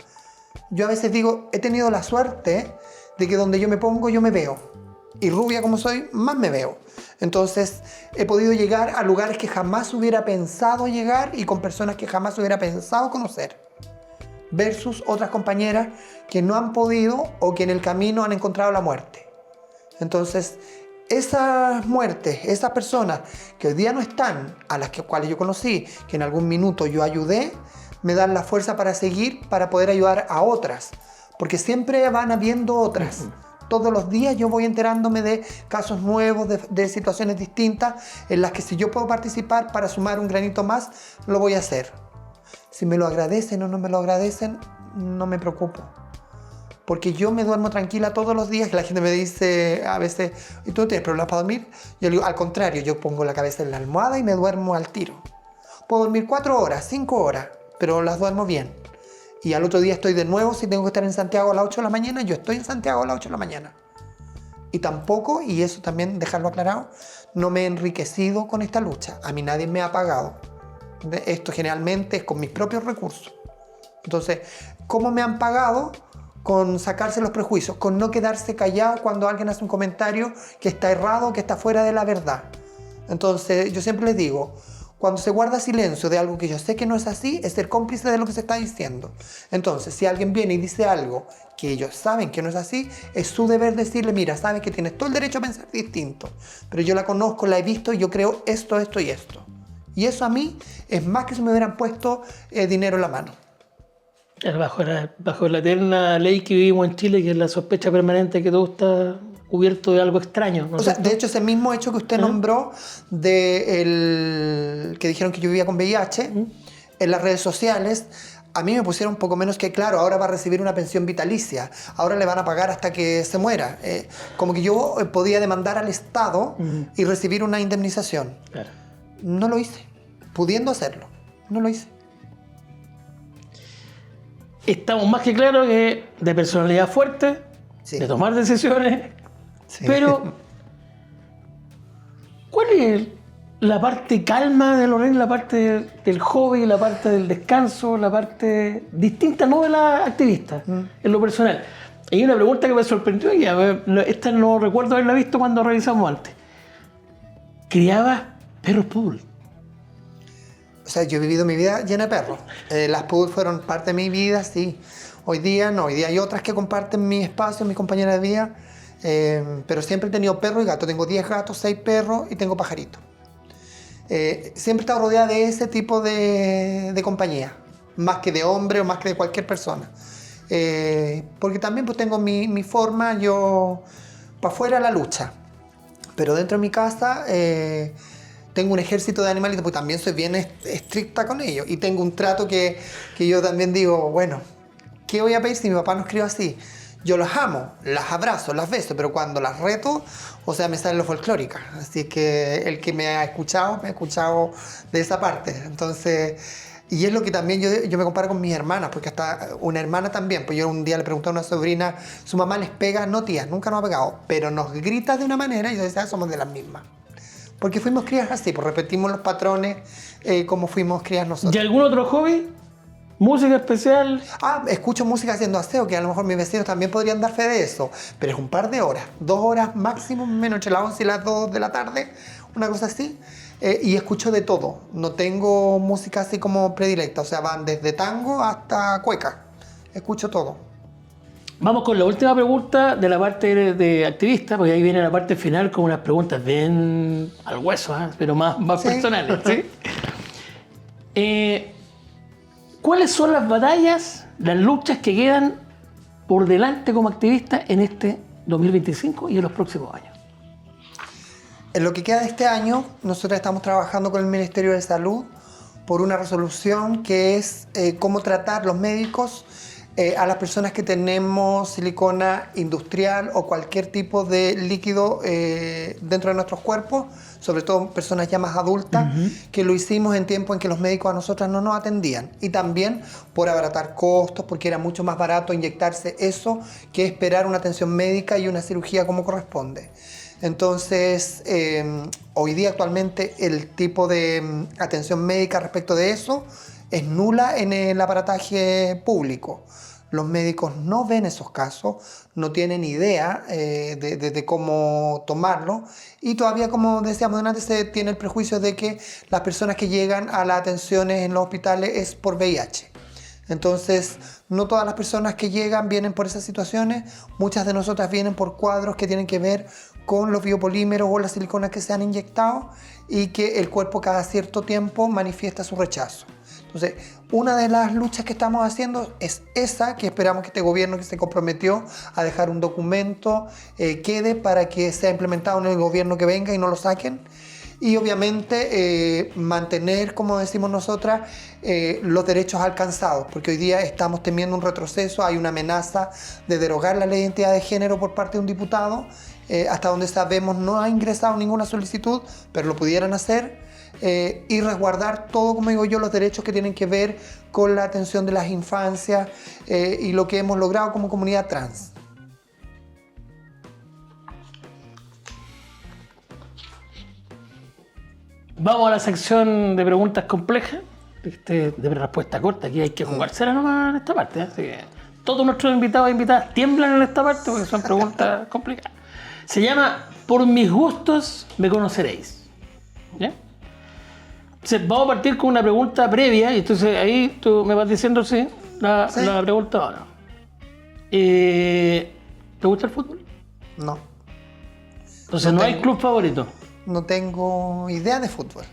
Yo a veces digo, he tenido la suerte de que donde yo me pongo, yo me veo. Y rubia como soy, más me veo. Entonces, he podido llegar a lugares que jamás hubiera pensado llegar y con personas que jamás hubiera pensado conocer. Versus otras compañeras que no han podido o que en el camino han encontrado la muerte. Entonces, esas muertes, esas personas que hoy día no están, a las cuales yo conocí, que en algún minuto yo ayudé, me dan la fuerza para seguir, para poder ayudar a otras. Porque siempre van habiendo otras. Todos los días yo voy enterándome de casos nuevos, de situaciones distintas, en las que si yo puedo participar para sumar un granito más, lo voy a hacer. Si me lo agradecen o no me lo agradecen, no me preocupo. Porque yo me duermo tranquila todos los días, que la gente me dice a veces, ¿y tú no tienes problemas para dormir? Yo le digo, al contrario, yo pongo la cabeza en la almohada y me duermo al tiro. Puedo dormir 4 horas, 5 horas, pero las duermo bien. Y al otro día estoy de nuevo, si tengo que estar en Santiago a las 8 de la mañana, yo estoy en Santiago a las 8 de la mañana. Y tampoco, y eso también dejarlo aclarado, no me he enriquecido con esta lucha. A mí nadie me ha pagado. Esto generalmente es con mis propios recursos. Entonces, ¿cómo me han pagado? Con sacarse los prejuicios, con no quedarse callado cuando alguien hace un comentario que está errado, que está fuera de la verdad. Entonces, yo siempre les digo, cuando se guarda silencio de algo que yo sé que no es así, es ser cómplice de lo que se está diciendo. Entonces, si alguien viene y dice algo que ellos saben que no es así, es su deber decirle, mira, sabes que tienes todo el derecho a pensar distinto, pero yo la conozco, la he visto y yo creo esto, esto y esto. Y eso a mí es más que si me hubieran puesto dinero en la mano. Bajo la eterna ley que vivimos en Chile, que es la sospecha permanente que todo está cubierto de algo extraño, ¿no? O sea, de hecho, ese mismo hecho que usted nombró, que dijeron que yo vivía con VIH, en las redes sociales, a mí me pusieron un poco menos que claro, ahora va a recibir una pensión vitalicia, ahora le van a pagar hasta que se muera. Como que yo podía demandar al Estado y recibir una indemnización. Claro. No lo hice, pudiendo hacerlo, no lo hice. Estamos más que claros que de personalidad fuerte, Sí. de tomar decisiones, Sí. pero ¿cuál es la parte calma de Lorena, la parte del hobby, la parte del descanso, la parte distinta, no de la activista, en lo personal? Hay una pregunta que me sorprendió y esta no recuerdo haberla visto cuando revisamos antes. ¿Criabas perros poodle? O sea, yo he vivido mi vida llena de perros. Las poodle fueron parte de mi vida, sí. Hoy día no, hoy día hay otras que comparten mi espacio, mis compañeras de vida. Pero siempre he tenido perros y gatos. Tengo 10 gatos, 6 perros y tengo pajaritos. Siempre he estado rodeada de ese tipo de compañía. Más que de hombre o más que de cualquier persona. Porque también pues, tengo mi forma, yo para afuera la lucha. Pero dentro de mi casa tengo un ejército de animalitos, porque también soy bien estricta con ellos. Y tengo un trato que yo también digo, bueno, ¿qué voy a pedir si mi papá nos crió así? yo las amo, las abrazo, las beso, pero cuando las reto, o sea, me sale lo folclórica. Así que el que me ha escuchado de esa parte. Entonces, y es lo que también yo me comparo con mis hermanas, porque hasta una hermana también, pues yo un día le pregunté a una sobrina, su mamá les pega, no tía, nunca nos ha pegado, pero nos grita de una manera y yo decía, somos de las mismas. Porque fuimos criadas así, pues repetimos los patrones como fuimos criadas nosotros. ¿Y algún otro hobby? ¿Música especial? Escucho música haciendo aseo, que a lo mejor mis vecinos también podrían dar fe de eso, pero es un par de horas, 2 horas máximo, menos entre las 11 y las 2 de la tarde, una cosa así. Y escucho de todo, no tengo música así como predilecta, o sea, van desde tango hasta cueca, escucho todo. Vamos con la última pregunta de la parte de activista, porque ahí viene la parte final con unas preguntas bien al hueso, pero más Sí. personales. ¿Sí? ¿Cuáles son las batallas, las luchas que quedan por delante como activista en este 2025 y en los próximos años? En lo que queda de este año, nosotros estamos trabajando con el Ministerio de Salud por una resolución que es cómo tratar los médicos a las personas que tenemos silicona industrial o cualquier tipo de líquido dentro de nuestros cuerpos, sobre todo personas ya más adultas, que lo hicimos en tiempo en que los médicos a nosotras no nos atendían. Y también por abaratar costos, porque era mucho más barato inyectarse eso que esperar una atención médica y una cirugía como corresponde. Entonces, hoy día actualmente el tipo de atención médica respecto de eso es nula en el aparataje público. Los médicos no ven esos casos, no tienen idea de cómo tomarlo y todavía, como decíamos antes, se tiene el prejuicio de que las personas que llegan a las atenciones en los hospitales es por VIH. Entonces, no todas las personas que llegan vienen por esas situaciones, muchas de nosotras vienen por cuadros que tienen que ver con los biopolímeros o las siliconas que se han inyectado y que el cuerpo cada cierto tiempo manifiesta su rechazo. Entonces, una de las luchas que estamos haciendo es esa, que esperamos que este gobierno que se comprometió a dejar un documento quede para que sea implementado en el gobierno que venga y no lo saquen. Y obviamente mantener, como decimos nosotras, los derechos alcanzados, porque hoy día estamos temiendo un retroceso, hay una amenaza de derogar la ley de identidad de género por parte de un diputado, hasta donde sabemos no ha ingresado ninguna solicitud, pero lo pudieran hacer, y resguardar todo, como digo yo, los derechos que tienen que ver con la atención de las infancias y lo que hemos logrado como comunidad trans. Vamos a la sección de preguntas complejas, de respuesta corta. Aquí hay que jugársela nomás en esta parte. Así que todos nuestros invitados e invitadas tiemblan en esta parte porque son preguntas complicadas. Se llama Por mis gustos me conoceréis. ¿Ya? Entonces, vamos a partir con una pregunta previa y entonces ahí tú me vas diciendo sí. La pregunta ahora. ¿Te gusta el fútbol? No. Entonces no hay club favorito. No tengo idea de fútbol.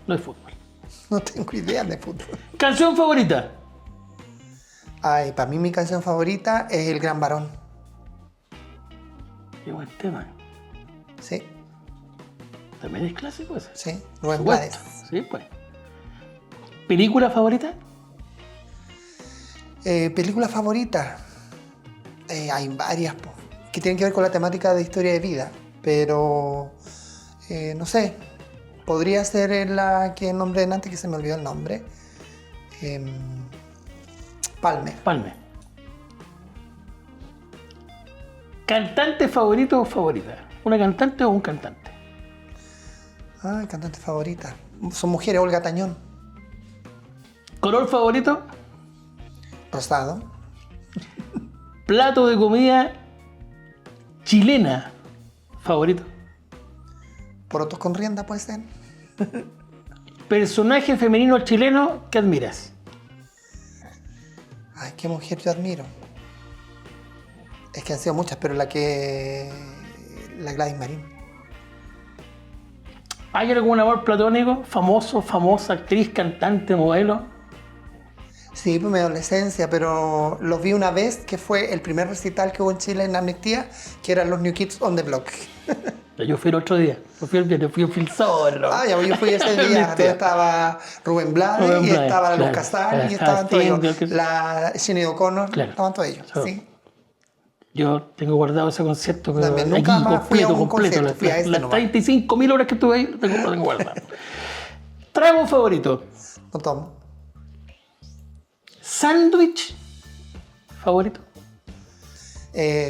No hay fútbol. No tengo idea de fútbol. ¿Canción favorita? Ay, para mí mi canción favorita es El Gran Varón. Qué buen tema. Sí, También es clásico ese. sí, Rubén Por Blades. supuesto. Sí, pues. ¿Película favorita? Película favorita. Hay varias que tienen que ver con la temática de historia de vida, pero no sé, podría ser la que nombré antes, que se me olvidó el nombre. Palme. Palme. ¿Cantante favorito o favorita? ¿Una cantante o un cantante? Ah, cantante favorita. Son mujeres, Olga Tañón. ¿Color favorito? Rosado. ¿Plato de comida chilena favorito? Porotos con rienda puede ser. ¿Personaje femenino chileno que admiras? Ay, qué mujer yo admiro. Es que han sido muchas, pero la Gladys Marín. ¿Hay algún amor platónico? ¿Famoso, famosa, actriz, cantante, modelo? Sí, pues mi adolescencia, pero los vi una vez, que fue el primer recital que hubo en Chile en Amnistía, que eran los New Kids on the Block. Yo fui el otro día. Yo fui el viernes, fui el sábado. Ah, ya, yo fui ese día. Donde estaba Rubén Blades, y Blades, estaba la Luz claro. Casal, y estaban todos ellos. La Sinead O'Connor, Claro. estaban todos ellos. Sí. Yo tengo guardado ese concierto, pero También, nunca aquí, más fui a un completo. concierto, fui a este Las nomás. 35.000 horas que estuve ahí, lo tengo guardado. Trago favorito. No tomo. Sándwich favorito.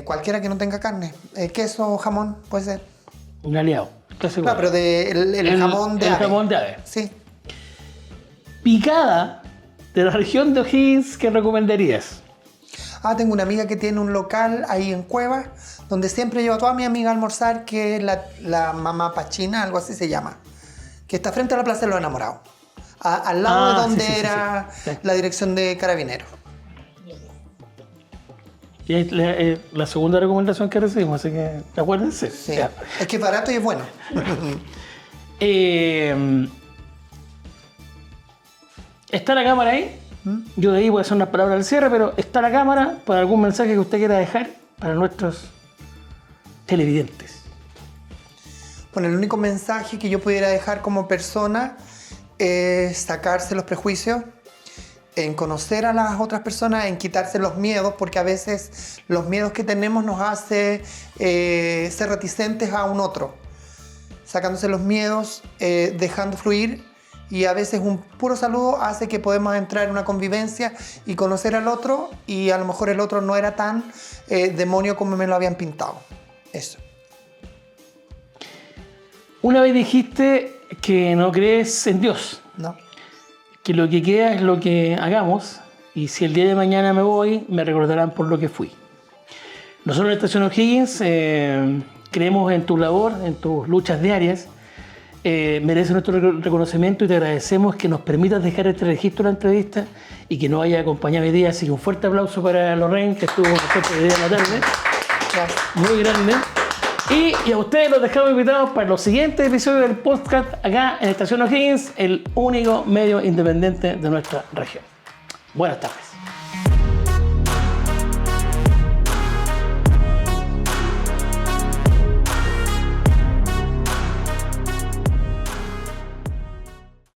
Cualquiera que no tenga carne. Queso o jamón, puede ser. Un aliado. Clásico. No, pero el jamón de el ave. jamón de ave. Sí. Picada de la región de O'Higgins, ¿qué recomendarías? Ah, tengo una amiga que tiene un local ahí en Cueva, donde siempre llevo a toda mi amiga a almorzar, que es la Mamá Pachina, algo así se llama, que está frente a la Plaza de los Enamorados, al lado de donde era la dirección de Carabineros. Y es la segunda recomendación que recibimos, así que acuérdense. Sí. Ya. Es que es barato y es bueno. ¿Está la cámara ahí? Yo de ahí voy a hacer unas palabras al cierre, pero ¿está la cámara para algún mensaje que usted quiera dejar para nuestros televidentes? Bueno, el único mensaje que yo pudiera dejar como persona es sacarse los prejuicios, en conocer a las otras personas, en quitarse los miedos, porque a veces los miedos que tenemos nos hace ser reticentes a un otro. Sacándose los miedos, dejando fluir, y a veces un puro saludo hace que podamos entrar en una convivencia y conocer al otro, y a lo mejor el otro no era tan demonio como me lo habían pintado. Eso. Una vez dijiste que no crees en Dios, ¿No? que lo que queda es lo que hagamos, y si el día de mañana me voy, me recordarán por lo que fui. Nosotros en la Estación O'Higgins creemos en tu labor, en tus luchas diarias, merece nuestro reconocimiento y te agradecemos que nos permitas dejar este registro de la entrevista y que nos haya acompañado hoy día, así que un fuerte aplauso para Lorraine, que estuvo con nosotros hoy día en la tarde. Gracias. Muy grande. Y a ustedes los dejamos invitados para los siguientes episodios del podcast acá en Estación O'Higgins, el único medio independiente de nuestra región. Buenas tardes.